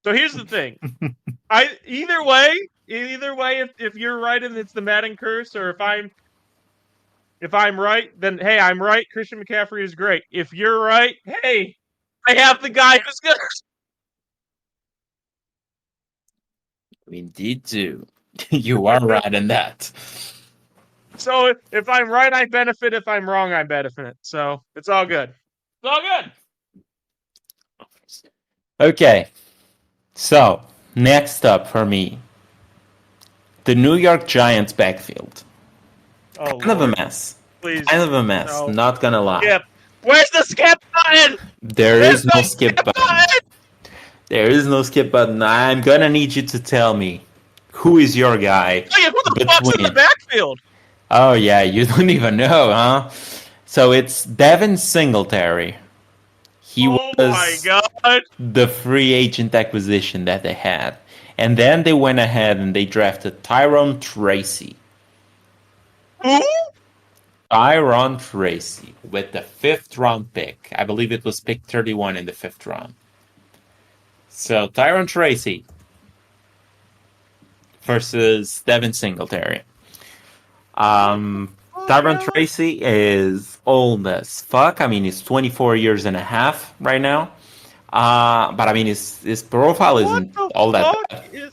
So here's the thing. Either way, if you're right and it's the Madden curse, or if I'm right, then hey, I'm right. Christian McCaffrey is great. If you're right, hey, I have the guy who's good. We indeed do. You are right in that. So if I'm right, I benefit. If I'm wrong, I benefit. So it's all good. It's all good. Okay. So, next up for me, the New York Giants backfield. Oh, kind of a mess. Please. Kind of a mess, No. not gonna lie. Skip. Where's the skip button? There is no skip button. There is no skip button. I'm gonna need you to tell me, who is your guy? Oh, yeah, who the fuck's in the backfield? Oh yeah, you don't even know, huh? So it's Devin Singletary. He was my God. the free agent acquisition that they had. And then they went ahead and they drafted Tyrone Tracy. Who? Tyrone Tracy with the 5th round pick. I believe it was pick 31 in the 5th round. So Tyrone Tracy versus Devin Singletary. Tyrone Tracy is old as fuck. I mean, he's 24 years and a half right now. But I mean, his profile isn't all that bad.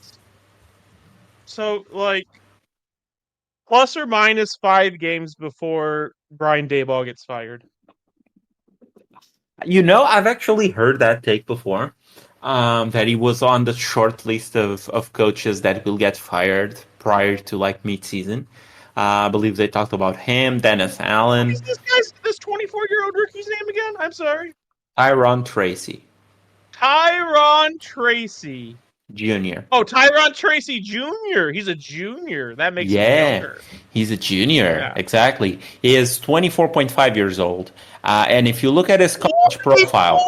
So, like, plus or minus 5 games before Brian Daboll gets fired. You know, I've actually heard that take before. That he was on the short list of coaches that will get fired prior to like mid-season. I believe they talked about him, Dennis Allen. What is this 24-year-old rookie's name again? I'm sorry. Tyrone Tracy. Tyrone Tracy. Junior. Oh, Tyrone Tracy Jr. He's a junior. That makes him younger. He's a junior. Yeah. Exactly. He is 24.5 years old. And if you look at his college profile...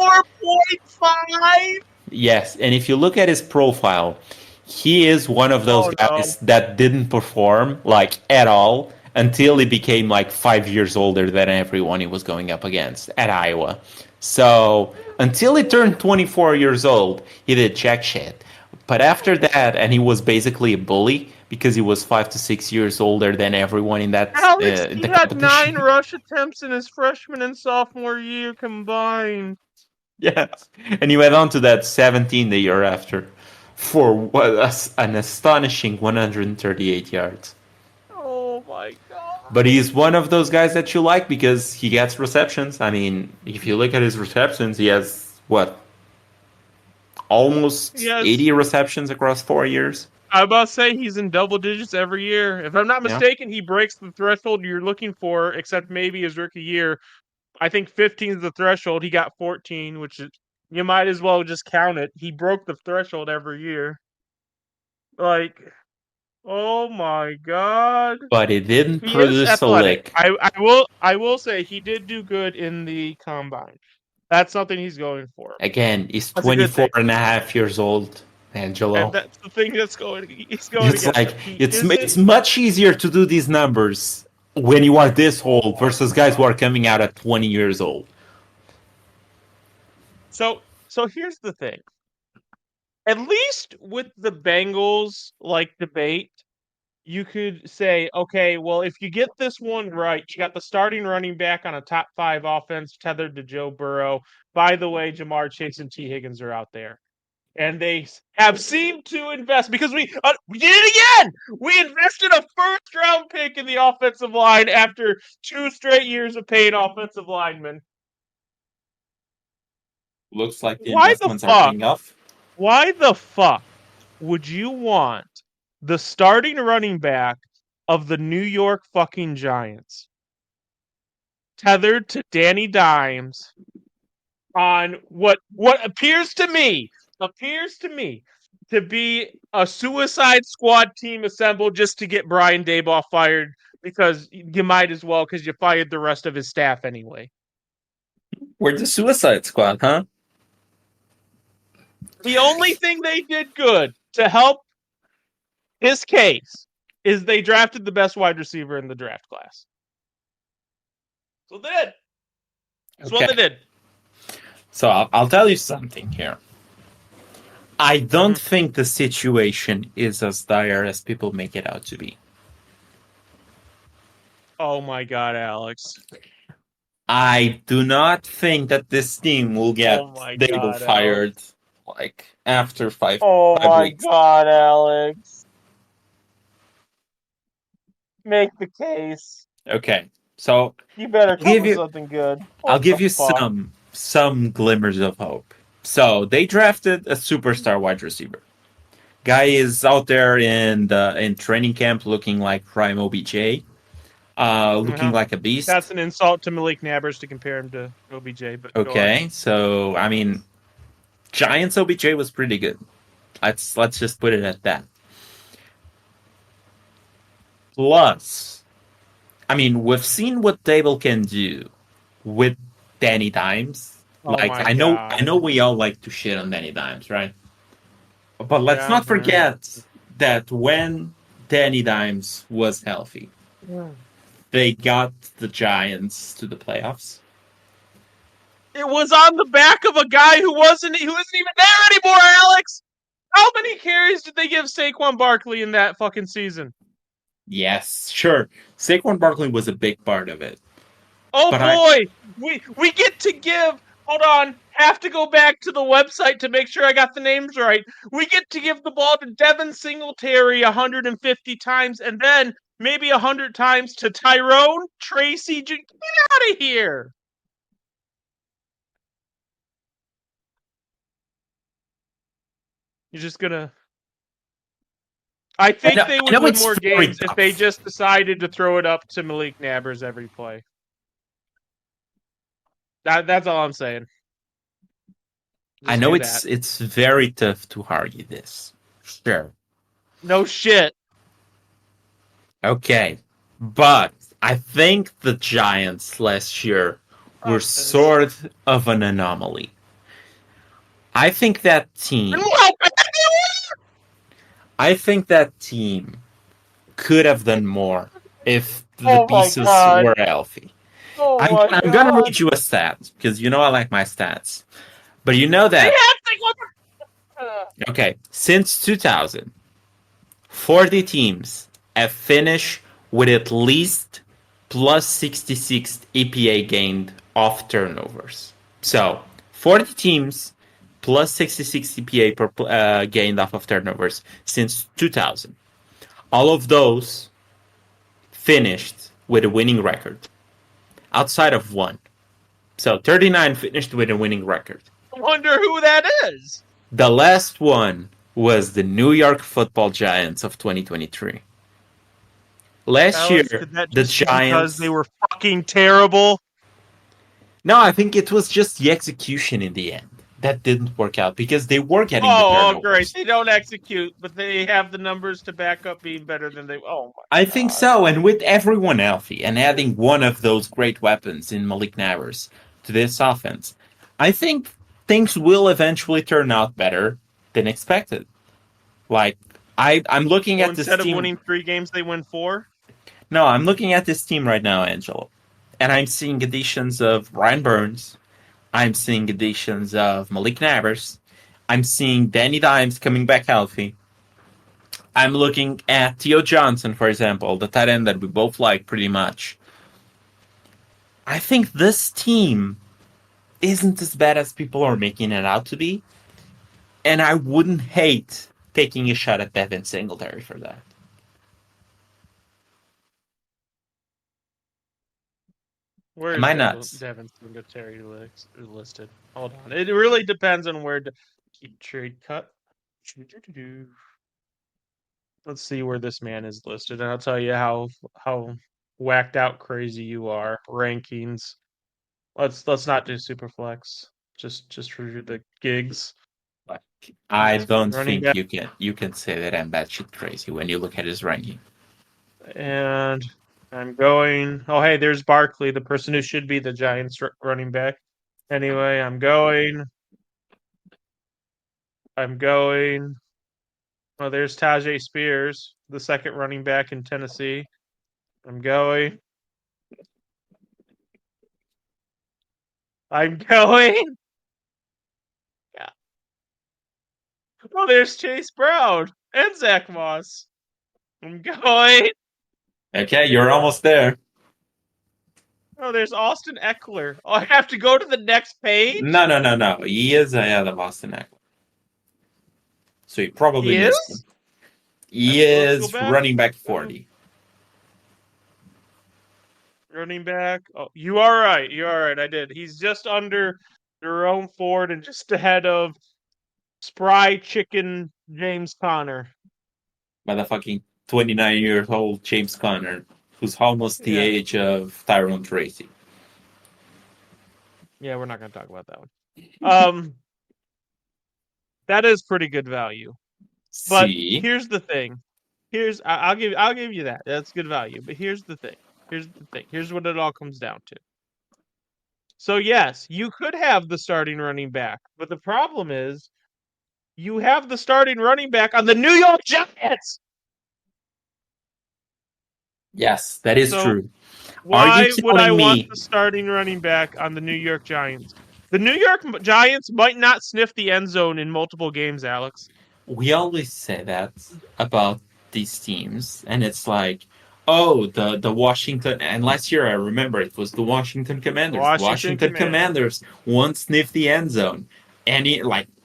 4.5? Yes, and if you look at his profile, he is one of those guys that didn't perform, like, at all until he became like 5 years older than everyone he was going up against at Iowa. So until he turned 24 years old, he did jack shit. But after that, and he was basically a bully because he was 5 to 6 years older than everyone in that Alex, he the had 9 competition. rush attempts in his freshman and sophomore year combined. Yeah, and he went on to that 17 the year after for an astonishing 138 yards. Oh my god. But he's one of those guys that you like because he gets receptions. I mean, if you look at his receptions, he has, what, almost Yes. 80 receptions across 4 years? I'm about to say he's in double digits every year. If I'm not mistaken, he breaks the threshold you're looking for, except maybe his rookie year. I think 15 is the threshold. He got 14, which is, you might as well just count it. He broke the threshold every year. Like, oh my god. But he didn't He is produce a athletic. lick. I will say he did do good in the combine. That's something he's going for. Again, he's That's a good 24 thing. and a half years old, Angelo. And that's the thing that's going. He's going It's against like him. it's much easier to do these numbers when you are this old versus guys who are coming out at 20 years old. So here's the thing. At least with the Bengals debate, you could say, okay, well, if you get this one right, you got the starting running back on a top 5 offense tethered to Joe Burrow. By the way, Jamar Chase and T. Higgins are out there. And they have seemed to invest because we did it again. We invested a first-round pick in the offensive line after 2 straight years of paying offensive linemen. Looks like the investments are paying off. Why the fuck would you want the starting running back of the New York fucking Giants tethered to Danny Dimes on what appears to me to be a Suicide Squad team assembled just to get Brian Daboll fired because you might as well because you fired the rest of his staff anyway. We're the Suicide Squad, huh? The only thing they did good to help his case is they drafted the best wide receiver in the draft class. So they did. That's what they did. So I'll tell you something here. I don't think the situation is as dire as people make it out to be. Oh my god, Alex. I do not think that this team will get Dable fired after 5 weeks. Oh my god, Alex. Make the case. Okay. So you better come with something good. I'll give you some glimmers of hope. So they drafted a superstar wide receiver. Guy is out there in training camp looking like prime OBJ, looking like a beast. That's an insult to Malik Nabers to compare him to OBJ. But okay, so I mean, Giants OBJ was pretty good. Let's just put it at that. Plus, I mean, we've seen what Dable can do with Danny Dimes. I know we all like to shit on Danny Dimes, right? But let's not forget that when Danny Dimes was healthy, they got the Giants to the playoffs. It was on the back of a guy who isn't even there anymore, Alex. How many carries did they give Saquon Barkley in that fucking season? Yes, sure. Saquon Barkley was a big part of it. Oh boy, we get to give. Hold on, have to go back to the website to make sure I got the names right. We get to give the ball to Devin Singletary 150 times, and then maybe 100 times to Tyrone Tracy. Get out of here! You're just gonna. I think they would win more games if they just decided to throw it up to Malik Nabers every play. That's all I'm saying. I know it's very tough to argue this. Sure. No shit. Okay. But I think the Giants last year were sort of an anomaly. I think that team could have done more if the pieces were healthy. I'm gonna read you a stat because you know I like my stats, but you know that. Okay, since 2000, 40 teams have finished with at least plus 66 EPA gained off turnovers. So 40 teams plus 66 EPA per gained off of turnovers since 2000. All of those finished with a winning record, outside of one. So 39 finished with a winning record. I wonder who that is. The last one was the New York Football Giants of 2023. Last year, the Giants, because they were fucking terrible. No, I think it was just the execution in the end that didn't work out because they were getting the turnovers. Oh, great! They don't execute, but they have the numbers to back up being better than they. Oh my! I think so, and with everyone healthy and adding one of those great weapons in Malik Nabers to this offense, I think things will eventually turn out better than expected. Like I'm looking at this team. Instead of winning 3 games, they win 4. No, I'm looking at this team right now, Angelo, and I'm seeing additions of Ryan Burns. I'm seeing additions of Malik Nabers. I'm seeing Danny Dimes coming back healthy. I'm looking at Theo Johnson, for example, the tight end that we both like pretty much. I think this team isn't as bad as people are making it out to be, and I wouldn't hate taking a shot at Devin Singletary for that. Where Am I nuts? Devin Singletary listed? Hold on. It really depends on where to keep trade cut. Let's see where this man is listed, and I'll tell you how whacked out crazy you are. Rankings. Let's not do Superflex. Just for the gigs. I don't think you can say that I'm batshit crazy when you look at his ranking. And I'm going. Oh, hey, there's Barkley, the person who should be the Giants running back. Anyway, I'm going. Oh, there's Tajay Spears, the second running back in Tennessee. I'm going. Yeah. Oh, there's Chase Brown and Zach Moss. I'm going. Okay, you're almost there. Oh, there's Austin Eckler. Oh, I have to go to the next page? No. He is ahead of Austin Eckler. So he probably missed him. He is running back 40. Running back. Oh, you are right. I did. He's just under Jerome Ford and just ahead of Spry Chicken James Conner. Motherfucking 29-year-old James Conner, who's almost the age of Tyrone Tracy. Yeah, we're not going to talk about that one. That is pretty good value. But here's the thing. I'll give you that. That's good value. But here's the thing. Here's what it all comes down to. So yes, you could have the starting running back, but the problem is you have the starting running back on the New York Giants. Yes, that is true. Why would I want the starting running back on the New York Giants? The New York Giants might not sniff the end zone in multiple games, Alex. We always say that about these teams, and it's like, oh, the Washington, and last year I remember it was the Washington Commanders. Washington Commanders won't sniff the end zone. And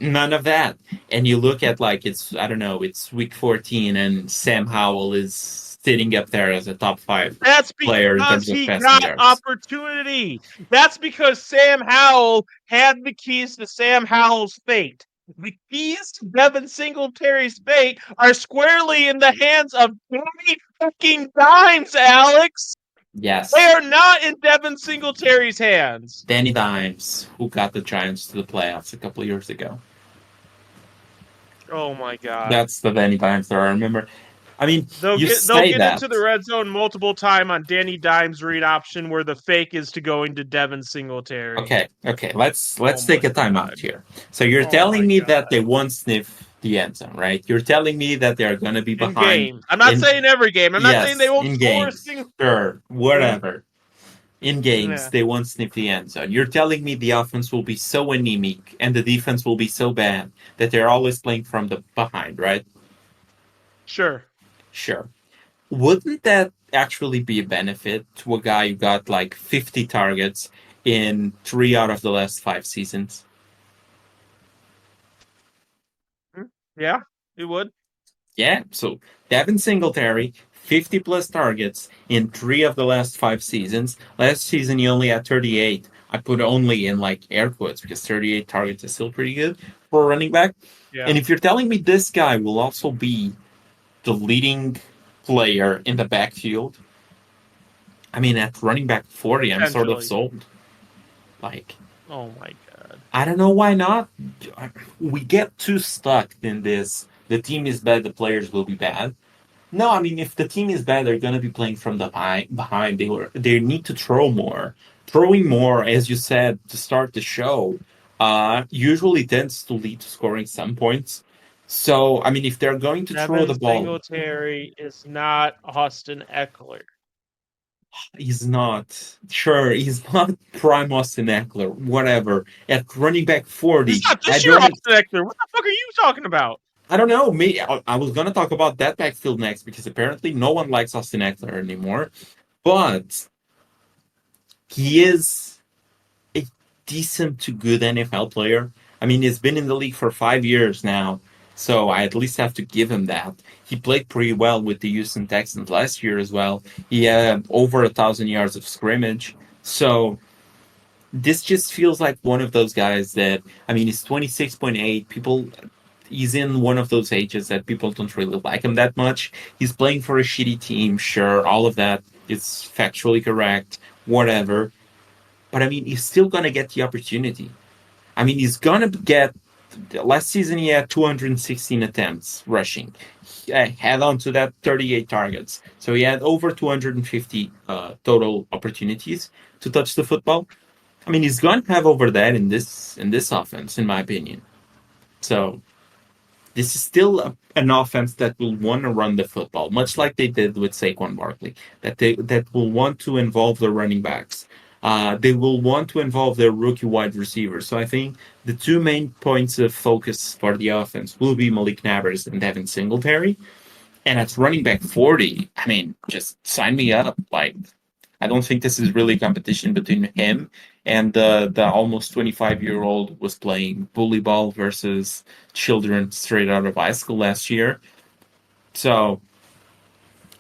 none of that. And you look at it's week 14 and Sam Howell is sitting up there as a top 5 player in terms of passing yards. That's because he got opportunity. That's because Sam Howell had the keys to Sam Howell's fate. The keys to Devin Singletary's fate are squarely in the hands of Danny fucking Dimes, Alex. Yes. They are not in Devin Singletary's hands. Danny Dimes, who got the Giants to the playoffs a couple of years ago. Oh my god. That's the Danny Dimes that I remember. I mean, they'll get into the red zone multiple times on Danny Dimes' read option where the fake is to going to Devin Singletary. Okay. Let's take a timeout here. So you're telling me that they won't sniff the end zone, right? You're telling me that they're going to be In behind. games. I'm not saying every game. I'm not saying they Yes, won't in score a games. single. Sure, whatever. In games, Yeah. they won't sniff the end zone. You're telling me the offense will be so anemic and the defense will be so bad that they're always playing from the behind, right? Sure. Sure. Wouldn't that actually be a benefit to a guy who got like 50 targets in 3 out of the last 5 seasons? Yeah, it would. Yeah, so Devin Singletary, 50 plus targets in 3 of the last 5 seasons. Last season, he only had 38. I put only in like air quotes because 38 targets is still pretty good for a running back. Yeah. And if you're telling me this guy will also be the leading player in the backfield, I mean, at running back 40, I'm sort of Potentially. sold. Like, Oh my god. I don't know why not. We get too stuck in this. The team is bad, the players will be bad. No, I mean, if the team is bad, they're going to be playing from the behind. They need to throw more. Throwing more, as you said to start the show, usually tends to lead to scoring some points. So, I mean, if they're going to throw Devin the ball, Singletary is not Austin Eckler. he's not. Sure, he's not prime Austin Eckler, whatever. At running back He's 40, not I this year don't. Austin Eckler. What the fuck are you talking about? I don't know. Me, I was gonna talk about that backfield next because apparently no one likes Austin Eckler anymore. But he is a decent to good NFL player. I mean, he's been in the league for 5 years now, so I at least have to give him that. He played pretty well with the Houston Texans last year as well. He had over 1,000 yards of scrimmage. So this just feels like one of those guys that, I mean, he's 26.8. He's in one of those ages that people don't really like him that much. He's playing for a shitty team, sure, all of that is factually correct, whatever. But I mean, he's still gonna get the opportunity. I mean, he's gonna get. Last season, he had 216 attempts rushing. He had on to that 38 targets. So he had over 250 total opportunities to touch the football. I mean, he's gonna have over that in this offense, in my opinion. So this is still an offense that will want to run the football, much like they did with Saquon Barkley. That will want to involve the running backs. They will want to involve their rookie wide receivers. So I think the two main points of focus for the offense will be Malik Nabers and Devin Singletary. And at running back 40, I mean, just sign me up. Like, I don't think this is really competition between him and the almost 25-year-old was playing bully ball versus children straight out of high school last year. So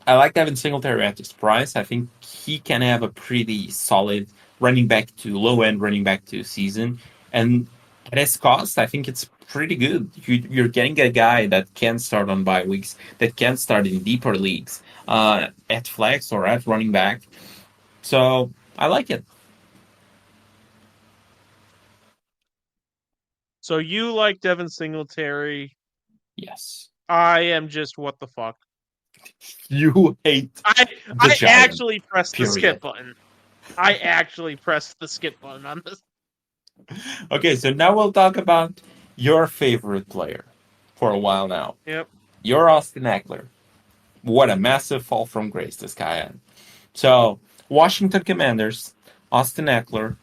I like Devin Singletary at this price. I think he can have a pretty solid running back to low end running back to season. And at his cost, I think it's pretty good. You're getting a guy that can start on bye weeks, that can start in deeper leagues at flex or at running back. So I like it. So you like Devin Singletary. Yes. I am just what the fuck. You hate I Giants, actually pressed the period. skip button. I actually pressed the skip button on this. Okay, so now we'll talk about your favorite player for a while now. Yep. You're Austin Eckler. What a massive fall from grace this guy had. So, Washington Commanders, Austin Eckler,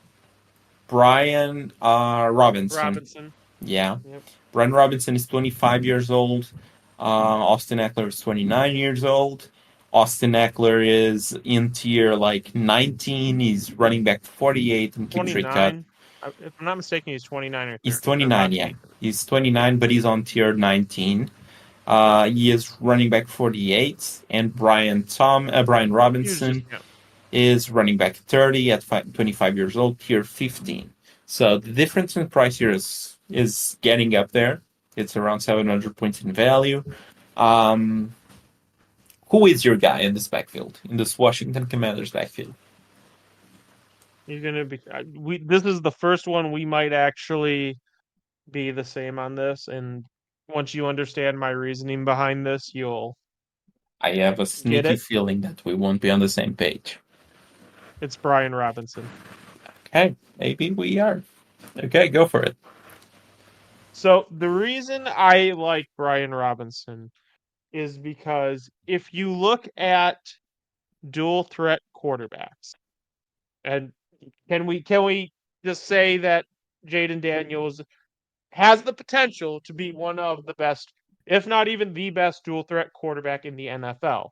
Brian Robinson. Yeah. Yep. Brian Robinson is 25 years old. Austin Eckler is 29 years old. Austin Eckler is in tier like 19. He's running back 48 and keeps rate cut. 29. If I'm not mistaken, he's 29 or 30. He's 29, yeah. He's 29, but he's on tier 19. He is running back 48, and Brian Robinson is running back 30 at 25 years old, tier 15. So the difference in price here is getting up there. It's around 700 points in value. Who is your guy in this backfield, in this Washington Commanders backfield? He's gonna be. This is the first one we might actually be the same on this, and once you understand my reasoning behind this, you'll. I have a sneaky feeling that we won't be on the same page. It's Brian Robinson. Okay, maybe we are. Okay, go for it. So the reason I like Brian Robinson is because if you look at dual threat quarterbacks, and can we just say that Jaden Daniels has the potential to be one of the best, if not even the best, dual threat quarterback in the NFL,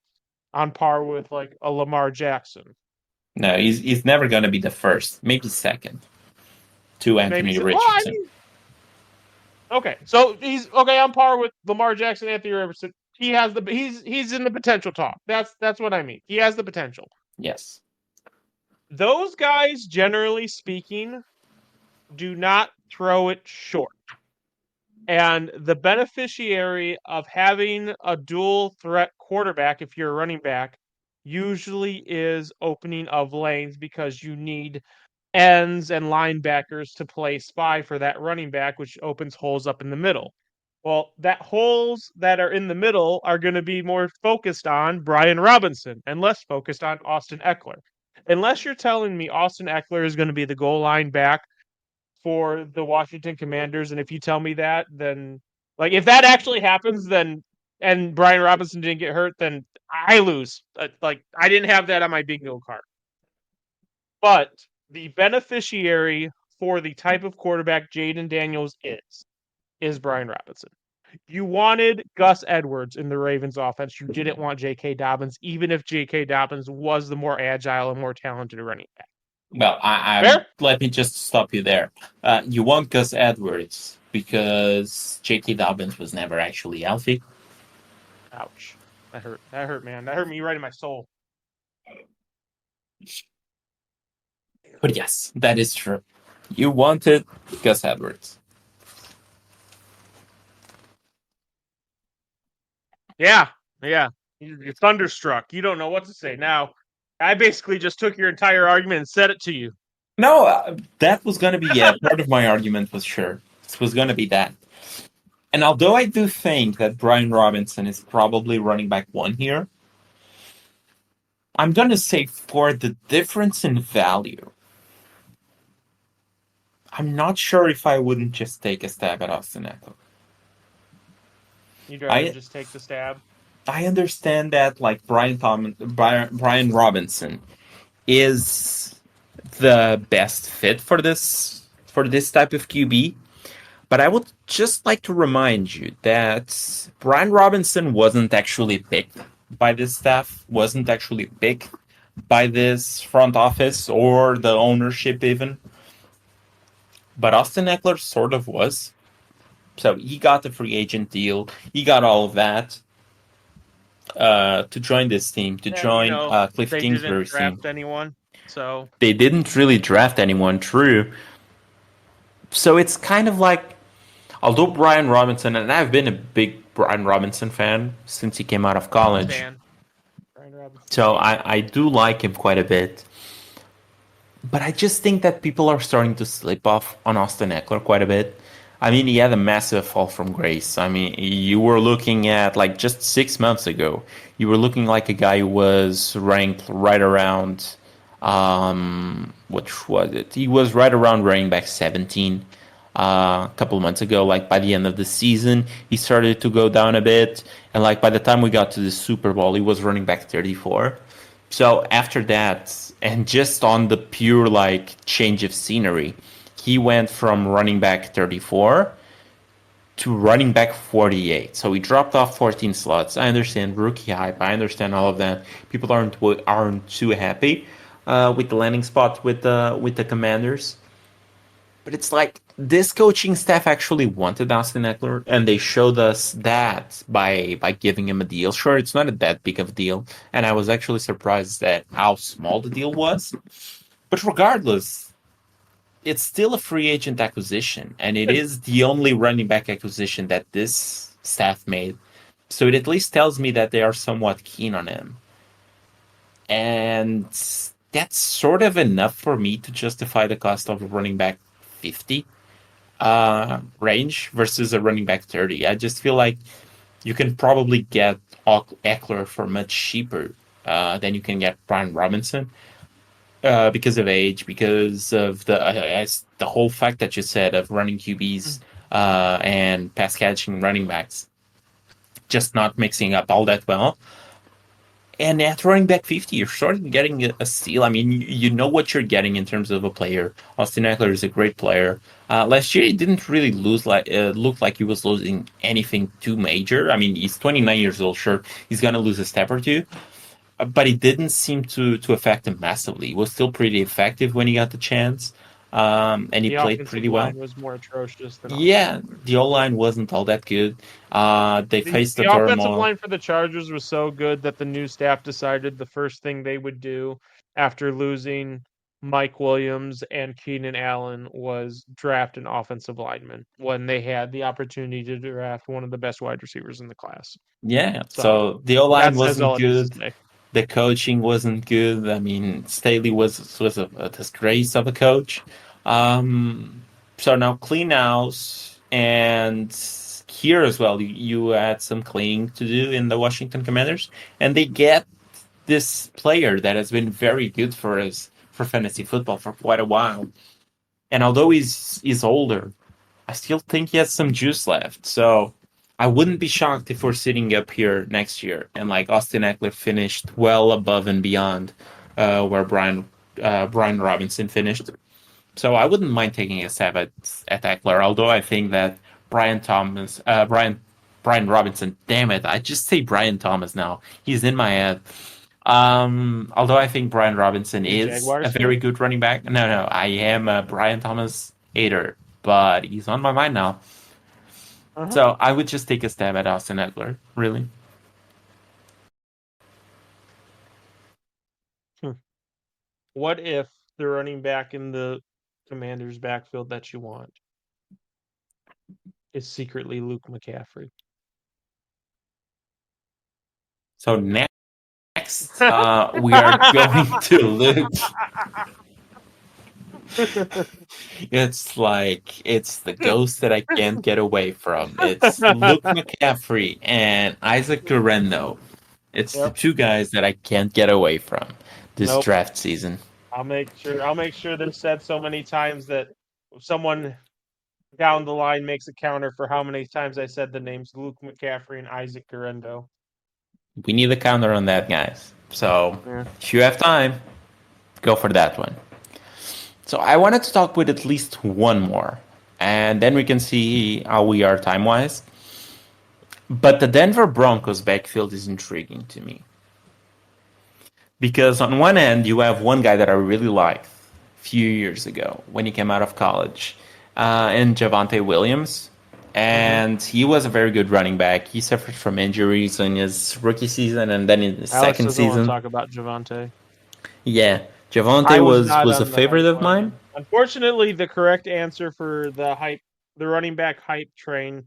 on par with like a Lamar Jackson. No, he's never going to be the first, maybe second to Anthony Richardson. Okay, so he's okay on par with Lamar Jackson, Anthony Richardson. He has he's in the potential talk. That's what I mean. He has the potential. Yes. Those guys, generally speaking, do not throw it short. And the beneficiary of having a dual threat quarterback, if you're a running back, usually is opening of lanes because you need ends and linebackers to play spy for that running back, which opens holes up in the middle. Well, that holes that are in the middle are going to be more focused on Brian Robinson and less focused on Austin Eckler. Unless you're telling me Austin Eckler is going to be the goal line back for the Washington Commanders, and if you tell me that, then like if that actually happens, then and Brian Robinson didn't get hurt, then I lose. Like I didn't have that on my bingo card. But the beneficiary for the type of quarterback Jaden Daniels is Brian Robinson. You wanted Gus Edwards in the Ravens offense. You didn't want J.K. Dobbins, even if J.K. Dobbins was the more agile and more talented running back. Well, let me just stop you there. You want Gus Edwards because J.K. Dobbins was never actually healthy. Ouch. That hurt. That hurt, man. That hurt me right in my soul. But yes, that is true. You wanted Gus Edwards. Yeah. You're thunderstruck. You don't know what to say. Now, I basically just took your entire argument and said it to you. No, that was going to be, part of my argument was sure. This was going to be that. And although I do think that Brian Robinson is probably running back one here, I'm going to say for the difference in value, I'm not sure if I wouldn't just take a stab at Austin Eckler. You'd rather just take the stab? I understand that like Brian Robinson is the best fit for this type of QB. But I would just like to remind you that Brian Robinson wasn't actually picked by this staff, wasn't actually picked by this front office or the ownership even. But Austin Eckler sort of was. So he got the free agent deal. He got all of that to join this team, to join Cliff Kingsbury's team. They didn't draft anyone, so... They didn't really draft anyone, true. So it's kind of like, although Brian Robinson, and I've been a big Brian Robinson fan since he came out of college. So I do like him quite a bit. But I just think that people are starting to slip off on Austin Eckler quite a bit. I mean, he had a massive fall from grace. I mean, you were looking at, like, just 6 months ago, you were looking like a guy who was ranked right around, which was it? He was right around running back 17 a couple of months ago. Like, by the end of the season, he started to go down a bit. And, like, by the time we got to the Super Bowl, he was running back 34. So after that, and just on the pure, like, change of scenery, he went from running back 34 to running back 48. So he dropped off 14 slots. I understand rookie hype. I understand all of that. People aren't too happy with the landing spot with the Commanders. But it's like this coaching staff actually wanted Austin Eckler, and they showed us that by giving him a deal. Sure, it's not that big of a deal, and I was actually surprised at how small the deal was. But regardless, it's still a free agent acquisition, and it is the only running back acquisition that this staff made. So it at least tells me that they are somewhat keen on him. And that's sort of enough for me to justify the cost of a running back 50 range versus a running back 30. I just feel like you can probably get Eckler for much cheaper than you can get Brian Robinson. Because of age, because of the whole fact that you said of running QBs and pass catching running backs, just not mixing up all that well. And at running back 50, you're sort of getting a steal. I mean, you know what you're getting in terms of a player. Austin Eckler is a great player. Last year, he didn't really look like he was losing anything too major. I mean, he's 29 years old. Sure, he's gonna lose a step or two, but it didn't seem to affect him massively. He was still pretty effective when he got the chance, and he The played offensive pretty well. line was more atrocious than Yeah, Austin Eckler. the O line wasn't all that good. They faced the The offensive turmoil. line for the Chargers was so good that the new staff decided the first thing they would do after losing Mike Williams and Keenan Allen was draft an offensive lineman when they had the opportunity to draft one of the best wide receivers in the class. Yeah, So so the O line that says wasn't all it needs good. to say. The coaching wasn't good. I mean, Staley was a disgrace of a coach. So now clean house, and here as well, you had some cleaning to do in the Washington Commanders, and they get this player that has been very good for us for fantasy football for quite a while. And although he's older, I still think he has some juice left. So I wouldn't be shocked if we're sitting up here next year and like Austin Eckler finished well above and beyond where Brian Robinson finished. So I wouldn't mind taking a stab at Eckler, although I think that Brian Robinson, damn it, I just say Brian Thomas now. He's in my head. Although I think Brian Robinson You is a Jaguars very fan? good running back. No, I am a Brian Thomas hater, but he's on my mind now. Uh-huh. So I would just take a stab at Austin Eckler, really. What if the running back in the Commanders' backfield that you want is secretly Luke McCaffrey? So next, we are going to look. It's like it's the ghost that I can't get away from. It's Luke McCaffrey and Isaac Guerrero. It's the Yep. two guys that I can't get away from this Nope. draft season. I'll make sure they're said so many times that someone down the line makes a counter for how many times I said the names Luke McCaffrey and Isaac Guerrero. We need a counter on that, guys. So Yeah. if you have time, go for that one. So I wanted to talk with at least one more, and then we can see how we are time-wise. But the Denver Broncos backfield is intriguing to me. Because on one end, you have one guy that I really liked a few years ago when he came out of college, and Javonte Williams. And he was a very good running back. He suffered from injuries in his rookie season and then in his Alex second doesn't want to season. talk about Javonte. Yeah, Javonte I was not was a on the favorite hype of on mine. him. Unfortunately, the correct answer for the running back hype train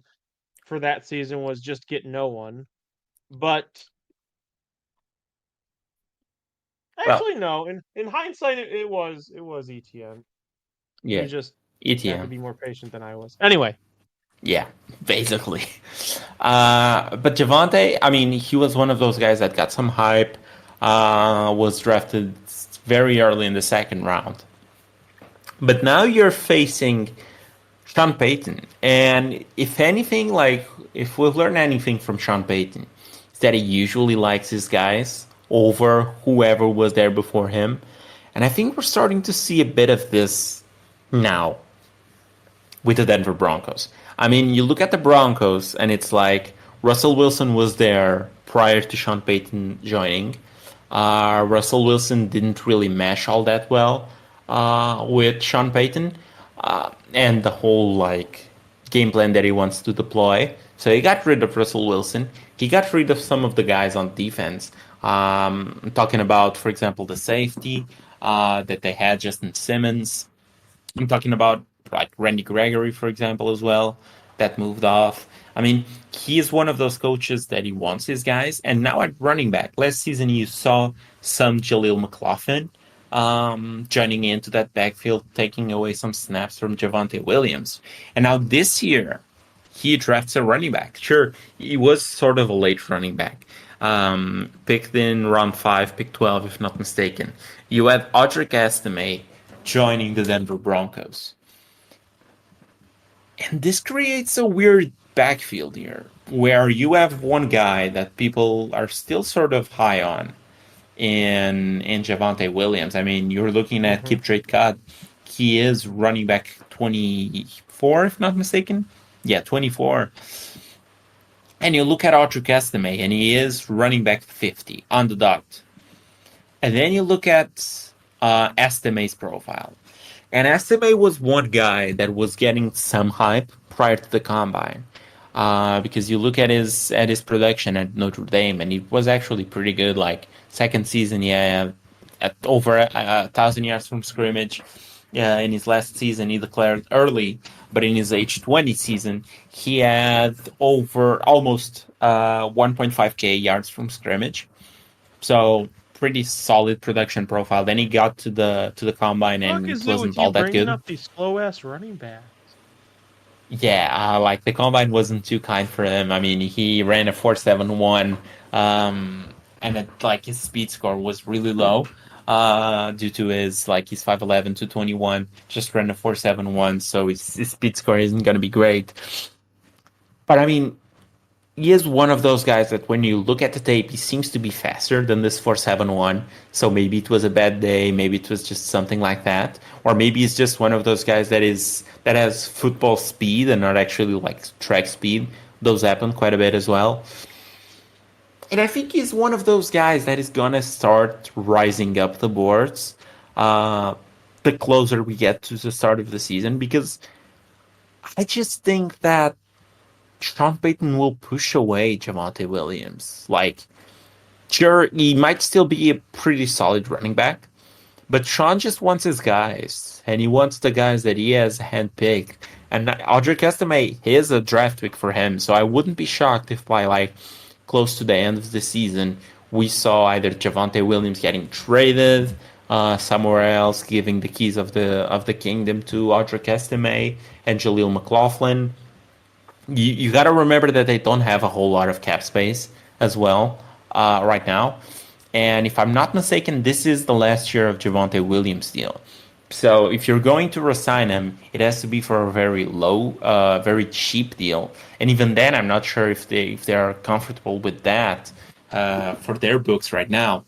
for that season was just get no one. But Well, actually, no. In hindsight, it was ETN. yeah, You just had to ETM. be more patient than I was. Anyway, Yeah, basically. But Javonte, I mean, he was one of those guys that got some hype, was drafted very early in the second round. But now you're facing Sean Payton. And if anything, like, if we've learned anything from Sean Payton, it's that he usually likes his guys over whoever was there before him. And I think we're starting to see a bit of this now with the Denver Broncos. I mean, you look at the Broncos, and it's like Russell Wilson was there prior to Sean Payton joining. Russell Wilson didn't really mesh all that well with Sean Payton and the whole like game plan that he wants to deploy. So he got rid of Russell Wilson. He got rid of some of the guys on defense. I'm talking about, for example, the safety that they had, Justin Simmons. I'm talking about like Randy Gregory, for example, as well, that moved off. I mean, he is one of those coaches that he wants his guys. And now at running back, last season you saw some Jaleel McLaughlin joining into that backfield, taking away some snaps from Javonte Williams. And now this year, he drafts a running back. Sure, he was sort of a late running back. Picked in round 5, pick 12, if not mistaken. You had Audric Estime joining the Denver Broncos. And this creates a weird backfield here, where you have one guy that people are still sort of high on in Javonte Williams. I mean, you're looking at Mm-hmm. Keep Trade Cut. He is running back 24, if not mistaken. Yeah, 24. And you look at Audric Estime, and he is running back 50 on the dot. And then you look at Estime's profile. And Estime was one guy that was getting some hype prior to the combine. Because you look at his production at Notre Dame, and it was actually pretty good. Like second season, yeah, at over 1,000 yards from scrimmage. Yeah, in his last season, he declared early, but in his age 20 season, he had over almost 1.5k yards from scrimmage. So pretty solid production profile. Then he got to the combine, Fuck and is it it with wasn't you all that bringing good. up these slow ass running backs? Yeah, like the combine wasn't too kind for him. I mean, he ran a 4.71, and like his speed score was really low, due to his 5'11", 221, just ran a 4.71, so his speed score isn't gonna be great. But I mean, he is one of those guys that when you look at the tape, he seems to be faster than this 4.71. So maybe it was a bad day, maybe it was just something like that, or maybe he's just one of those guys that has football speed and not actually like track speed. Those happen quite a bit as well. And I think he's one of those guys that is gonna start rising up the boards, uh, the closer we get to the start of the season, because I just think that Sean Payton will push away Javonte Williams. Like, sure, he might still be a pretty solid running back, but Sean just wants his guys, and he wants the guys that he has handpicked. And Audric Estime is a draft pick for him, so I wouldn't be shocked if by like close to the end of the season we saw either Javonte Williams getting traded somewhere else, giving the keys of the kingdom to Audric Estime and Jaleel McLaughlin. You got to remember that they don't have a whole lot of cap space as well right now. And if I'm not mistaken, this is the last year of Javonte Williams' deal. So if you're going to resign him, it has to be for a very low, very cheap deal. And even then, I'm not sure if they are comfortable with that for their books right now.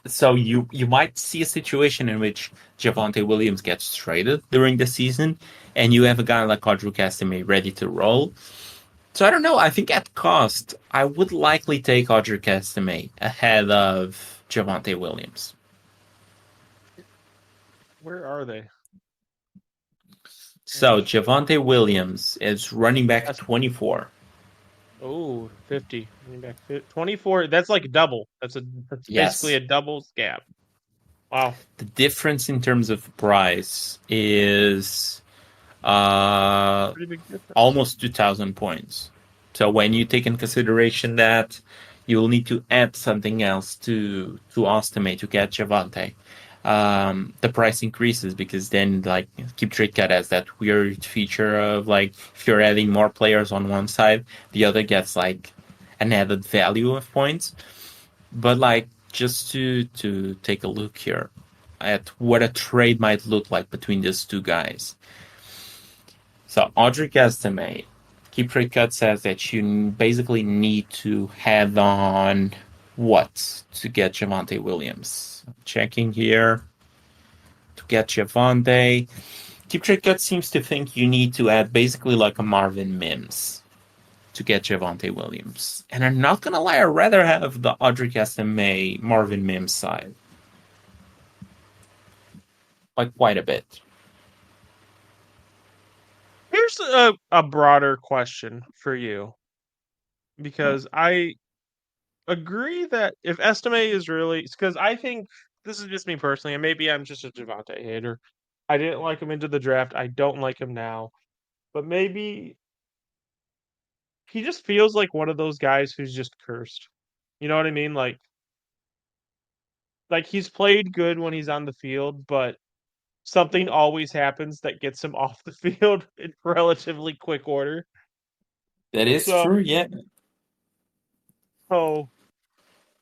So you might see a situation in which Javonte Williams gets traded during the season, and you have a guy like Audric Estime ready to roll. So I don't know. I think at cost, I would likely take Audric Estime ahead of Javonte Williams. Where are they? So Javonte Williams is running back That's 24. oh 50. Running back 24. That's like double. That's basically Yes. a double gap. Wow. The difference in terms of price is uh, Pretty big difference. almost 2,000 points. So when you take in consideration that you will need to add something else to estimate to get Javante, the price increases because then like Keep Trade Cut has that weird feature of like if you're adding more players on one side, the other gets like an added value of points. But like just to take a look here at what a trade might look like between these two guys. So Audric Estimate, Keep Trade Cut says that you basically need to head on what to get Javante Williams. Checking here to get Javante. Keep Trade Cut seems to think you need to add basically like a Marvin Mims to get Javante Williams. And I'm not gonna lie, I'd rather have the Audric Estimate Marvin Mims side. Like quite a bit. Here's a broader question for you because I agree that if Estimate is really because I think this is just me personally, and maybe I'm just a Javante hater. I didn't like him into the draft. I don't like him now, but maybe he just feels like one of those guys who's just cursed. You know what I mean? Like he's played good when he's on the field, but something always happens that gets him off the field in relatively quick order. That is So, true, yeah. so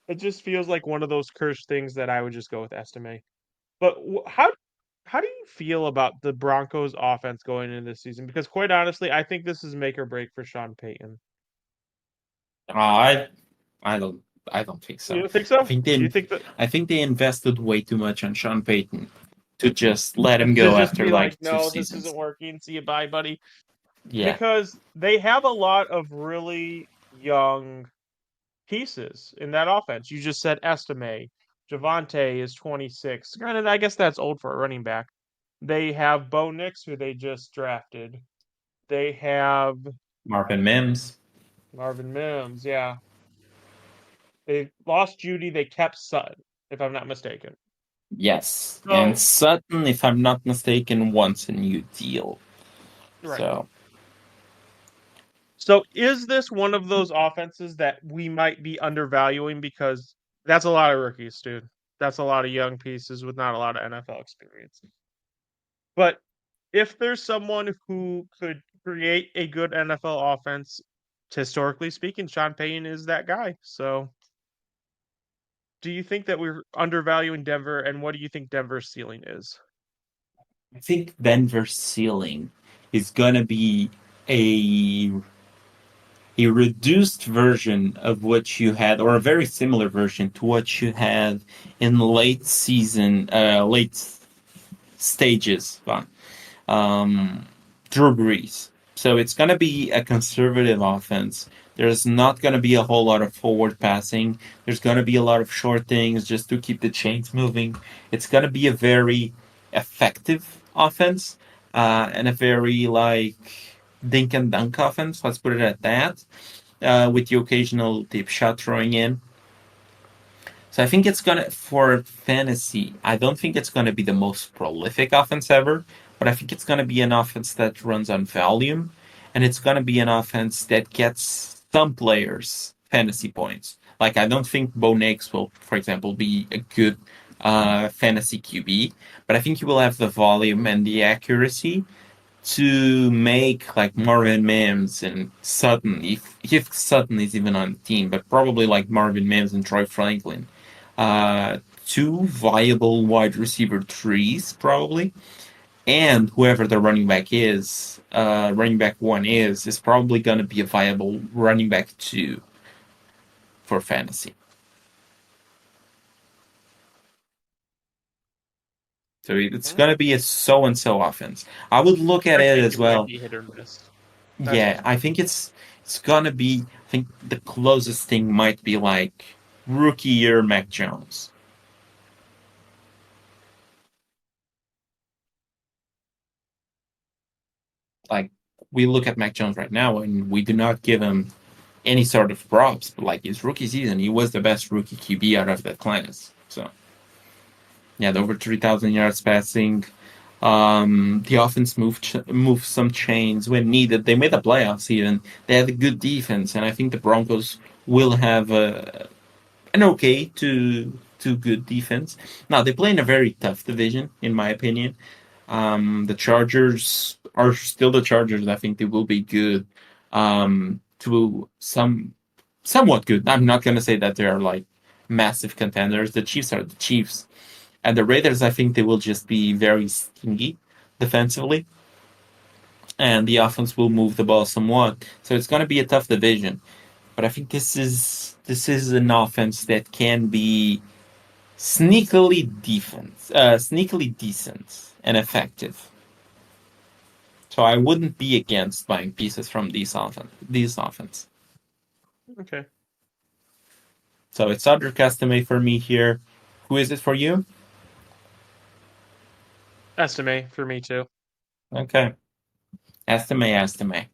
it just feels like one of those cursed things that I would just go with Estimate. But how? how do you feel about the Broncos offense going into this season? Because quite honestly, I think this is make or break for Sean Payton. I I don't think You so. don't think so? I think Do they you think that I think they invested way too much on Sean Payton to just let him to go just after be like, like two no, this isn't seasons. working. See you, bye, buddy. Yeah. Because they have a lot of really young pieces in that offense. You just said Estime. Javante is 26. Granted, I guess that's old for a running back. They have Bo Nix, who they just drafted. They have Marvin Mims. Marvin Mims. Yeah. They lost Judy. They kept Sutton, if I'm not mistaken. Yes. And So, Sutton, if I'm not mistaken, wants a new deal. right. So So, is this one of those offenses that we might be undervaluing because that's a lot of rookies, dude. That's a lot of young pieces with not a lot of NFL experience. But if there's someone who could create a good NFL offense, historically speaking, Sean Payton is that guy. So, do you think that we're undervaluing Denver, and what do you think Denver's ceiling is? I think Denver's ceiling is gonna be a a reduced version of what you had, or a very similar version to what you had in late season, late stages. Drew Brees. So it's going to be a conservative offense. There's not going to be a whole lot of forward passing. There's going to be a lot of short things just to keep the chains moving. It's going to be a very effective offense and a very like dink and dunk offense. Let's put it at that. With the occasional deep shot throwing in. So I think it's gonna for fantasy. I don't think it's gonna be the most prolific offense ever, but I think it's gonna be an offense that runs on volume, and it's gonna be an offense that gets some players fantasy points. Like I don't think Bo Nix will, for example, be a good fantasy QB, but I think he will have the volume and the accuracy to make like Marvin Mims and Sutton, if Sutton is even on the team, but probably like Marvin Mims and Troy Franklin, uh, two viable wide receiver threes probably, and whoever the running back one is probably going to be a viable running back two for fantasy. So it's Mhm. going to be a so and so offense. I would look at I it think as it might well. be hit or miss. That's Yeah, just I me. think it's gonna be. I think the closest thing might be like rookie year Mac Jones. Like we look at Mac Jones right now, and we do not give him any sort of props. But like his rookie season, he was the best rookie QB out of that class. So yeah, over 3,000 yards passing. The offense moved some chains when needed. They made the playoffs even. They had a good defense, and I think the Broncos will have an okay to good defense. Now they play in a very tough division, in my opinion. The Chargers are still the Chargers. I think they will be good. To somewhat good. I'm not gonna say that they are like massive contenders. The Chiefs are the Chiefs, and the Raiders. I think they will just be very stingy defensively, and the offense will move the ball somewhat. So it's gonna be a tough division. But I think this is an offense that can be sneakily decent and effective. So I wouldn't be against buying pieces from these offense. Okay. So it's other custom for me here. Who is it for you? Estimate for me too. Okay, estimate.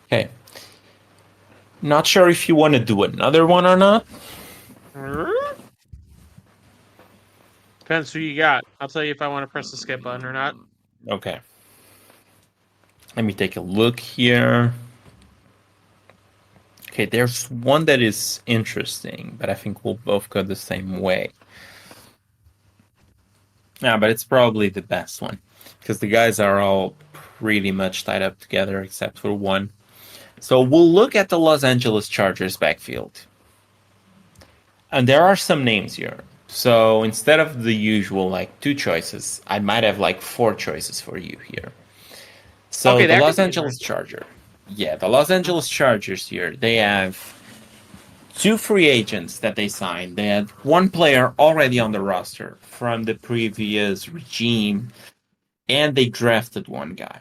Okay, not sure if you want to do another one or not. Depends who you got. I'll tell you if I want to press the skip button or not. Okay, let me take a look here. Okay, there's one that is interesting, but I think we'll both go the same way. Yeah, but it's probably the best one because the guys are all pretty much tied up together except for one. So we'll look at the Los Angeles Chargers backfield. And there are some names here. So instead of the usual like 2 choices, I might have like 4 choices for you here. So Okay, the that could Los be Angeles interesting. Charger. Yeah, the Los Angeles Chargers here, they have 2 free agents that they signed. They had 1 player already on the roster from the previous regime, and they drafted 1 guy.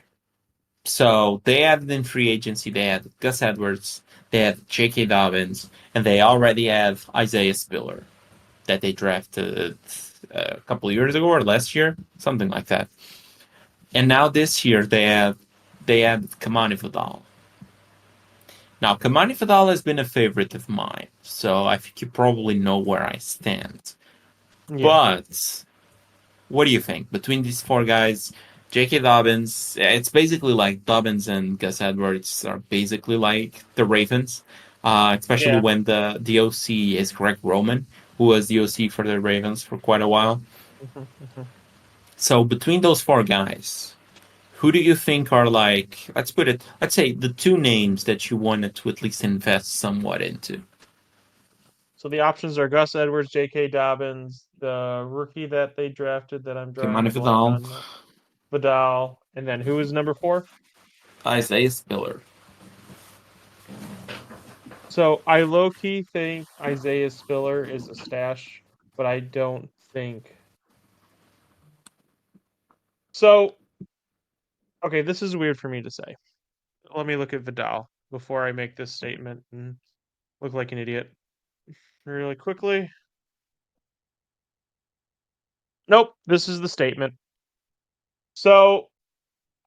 So they had in free agency, they had Gus Edwards, they had J.K. Dobbins, and they already have Isaiah Spiller that they drafted a couple of years ago or last year, something like that. And now this year they have Kamani Vidal. Now Kamani Vidal has been a favorite of mine, so I think you probably know where I stand. Yeah. But what do you think between these 4 guys? J.K. Dobbins, it's basically like Dobbins and Gus Edwards are basically like the Ravens, especially Yeah. when the OC is Greg Roman, who was the OC for the Ravens for quite a while. So between those 4 guys, who do you think are like, let's say the 2 names that you wanted to at least invest somewhat into? So the options are Gus Edwards, J.K. Dobbins, the rookie that they drafted that I'm drawing Kamani a blank Vidal, on, Vidal, and then who is number 4? Isaiah Spiller. So I low-key think Isaiah Spiller is a stash, but I don't think. So, okay, this is weird for me to say. Let me look at Vidal before I make this statement and look like an idiot really quickly. Nope, this is the statement. So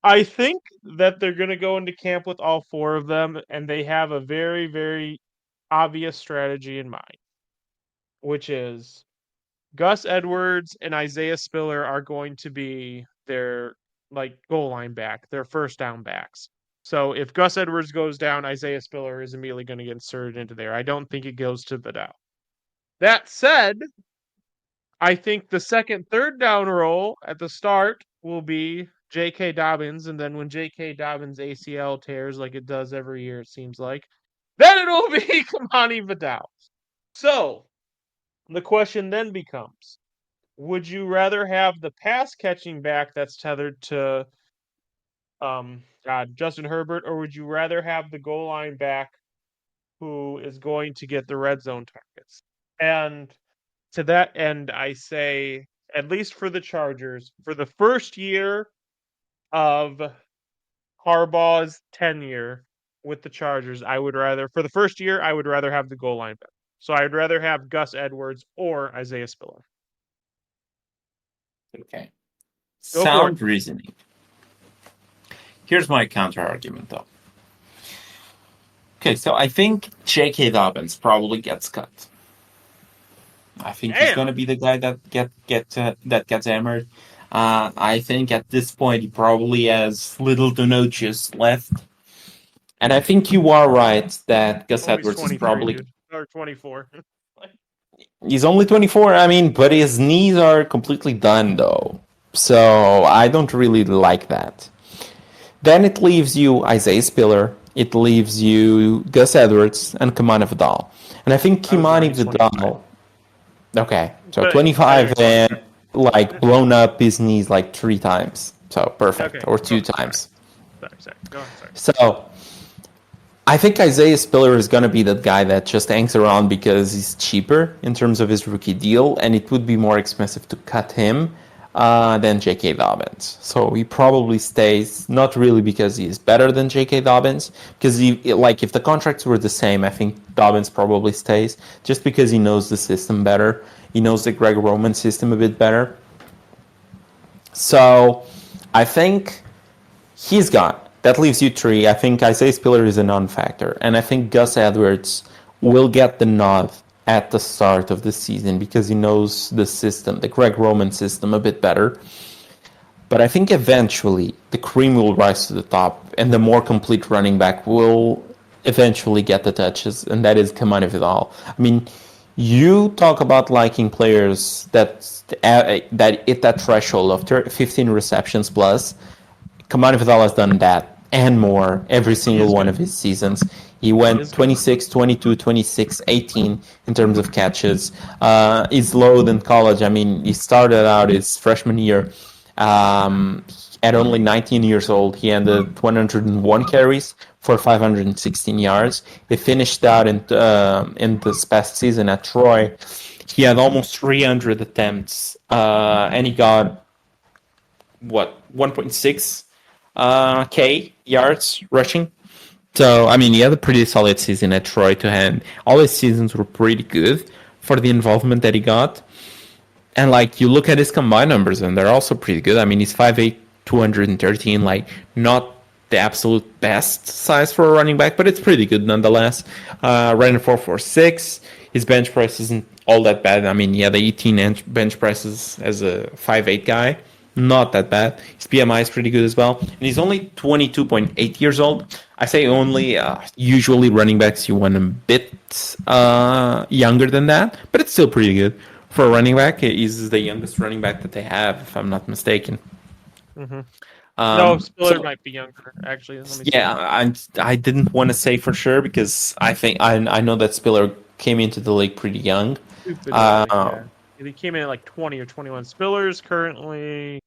I think that they're going to go into camp with all 4 of them, and they have a very, very obvious strategy in mind, which is Gus Edwards and Isaiah Spiller are going to be their like goal line back, their first down backs. So if Gus Edwards goes down, Isaiah Spiller is immediately going to get inserted into there. I don't think it goes to Vidal. That said, I think the second, third down role at the start will be J.K. Dobbins, and then when J.K. Dobbins ACL tears like it does every year, it seems like, then it'll be Kamani Vidal. So the question then becomes, would you rather have the pass catching back that's tethered to Justin Herbert, or would you rather have the goal line back who is going to get the red zone targets? And to that end, I say, at least for the Chargers, for the first year of Harbaugh's tenure with the Chargers, for the first year, I would rather have the goal line back. So I'd rather have Gus Edwards or Isaiah Spiller. Okay. Go for Sound it. reasoning. Here's my counter argument, though. Okay, so I think J.K. Dobbins probably gets cut. I think he's going to be the guy that gets hammered. I think at this point he probably has little to no juice left. And I think you are right that Gus Edwards is probably... Dude. Or 24. He's only 24, I mean, but his knees are completely done, though. So I don't really like that. Then it leaves you Isaiah Spiller, it leaves you Gus Edwards, and Kamani Vidal. And I think Kamani Vidal... Okay, so but 25 and like blown up his knees like 3 times. So perfect, okay. Or 2 times. Sorry. Go on, sorry. So I think Isaiah Spiller is going to be that guy that just hangs around because he's cheaper in terms of his rookie deal, and it would be more expensive to cut him than J.K. Dobbins. So he probably stays, not really because he is better than J.K. Dobbins, because if the contracts were the same, I think Dobbins probably stays, just because he knows the system better. He knows the Greg Roman system a bit better. So I think he's gone. That leaves you 3. I think Isaiah Spiller is a non-factor, and I think Gus Edwards will get the nod at the start of the season because he knows the system, the Greg Roman system, a bit better. But I think eventually the cream will rise to the top, and the more complete running back will eventually get the touches, and that is Kamani Vidal. I mean, you talk about liking players that hit that threshold of 15 receptions plus. Kamani Vidal has done that and more every single one of his seasons. He went 26, 22, 26, 18 in terms of catches. He's low in college. I mean, he started out his freshman year at only 19 years old. He ended 101 carries for 516 yards. He finished out in this past season at Troy. He had almost 300 attempts, and he got 1.6 K yards rushing. So, I mean, he had a pretty solid season at Troy to hand. All his seasons were pretty good for the involvement that he got. And, like, you look at his combined numbers, and they're also pretty good. I mean, he's 5'8", 213, like, not the absolute best size for a running back, but it's pretty good nonetheless. Ran a 4.46. His bench press isn't all that bad. I mean, he had 18 bench presses as a 5'8 guy. Not that bad. His PMI is pretty good as well. And he's only 22.8 years old. I say only. Usually running backs, you want a bit younger than that. But it's still pretty good. For a running back, he's the youngest running back that they have, if I'm not mistaken. Mm-hmm. No, Spiller might be younger, actually. I didn't want to say for sure because I think I know that Spiller came into the league pretty young. He came in at like 20 or 21. Spiller's currently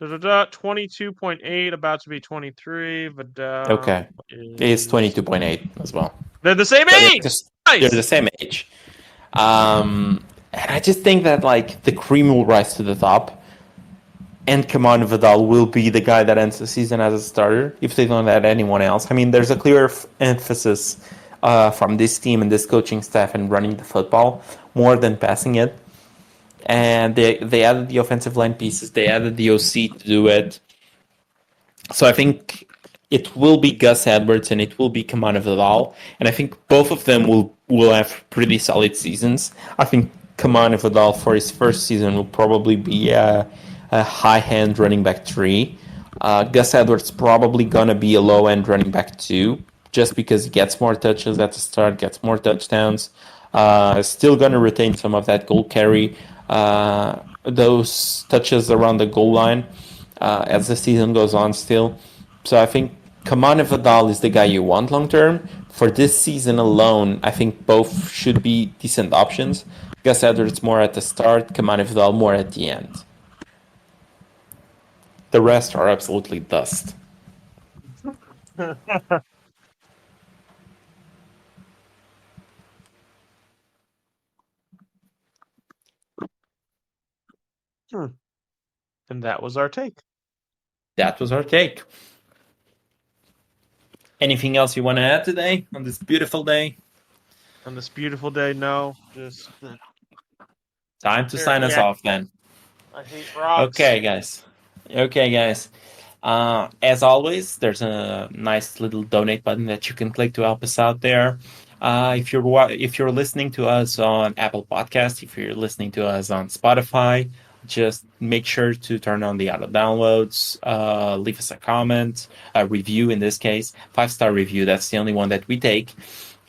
22.8, about to be 23. But okay, he's 22.8 as well. They're the same age. They're the same age. And I just think that like the cream will rise to the top, and Kamon Vidal will be the guy that ends the season as a starter if they don't add anyone else. I mean, there's a clear emphasis from this team and this coaching staff in running the football more than passing it. And they added the offensive line pieces. They added the OC to do it. So I think it will be Gus Edwards and it will be Kamon Vidal. And I think both of them will have pretty solid seasons. I think Kamon Vidal for his first season will probably be a high-end running back 3. Gus Edwards probably going to be a low-end running back 2, just because he gets more touches at the start, gets more touchdowns. Still going to retain some of that goal carry, those touches around the goal line as the season goes on still. So I think Kamon Vidal is the guy you want long-term. For this season alone, I think both should be decent options. Gus Edwards more at the start, Kamon Vidal more at the end. The rest are absolutely dust. And that was our take. That was our take. Anything else you want to add today on this beautiful day? On this beautiful day, no. Just time to sign us off then. I hate rocks. Okay, guys. As always, there's a nice little donate button that you can click to help us out there. If you're listening to us on Apple Podcast, if you're listening to us on Spotify, just make sure to turn on the auto downloads, leave us a comment, a review in this case, 5-star review. That's the only one that we take.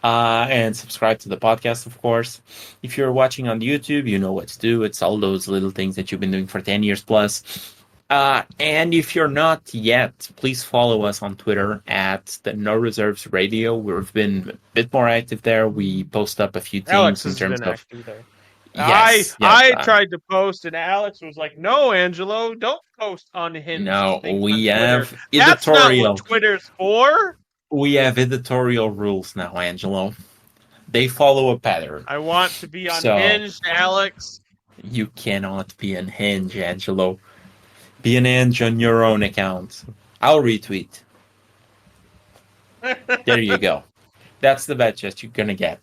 And subscribe to the podcast, of course. If you're watching on YouTube, you know what to do. It's all those little things that you've been doing for 10 years plus. And if you're not yet, please follow us on Twitter at the No Reserves Radio. We've been a bit more active there. We post up a few things Alex in terms of. There. Yes, I tried to post, and Alex was like, "No, Angelo, don't post unhinged." No, we have editorial. That's not what Twitter's for. We have editorial rules now, Angelo. They follow a pattern. I want to be unhinged, Alex. You cannot be unhinged, Angelo. Be unhinged on your own account. I'll retweet. There you go. That's the bad gist you're gonna get.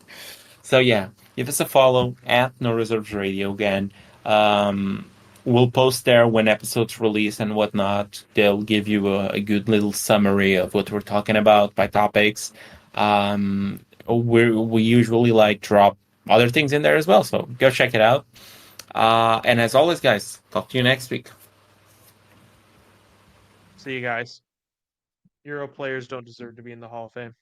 So yeah, give us a follow at No Reserves Radio again. We'll post there when episodes release and whatnot. They'll give you a good little summary of what we're talking about by topics. We usually drop other things in there as well, so go check it out. And as always, guys, talk to you next week. See you guys. Euro players don't deserve to be in the Hall of Fame.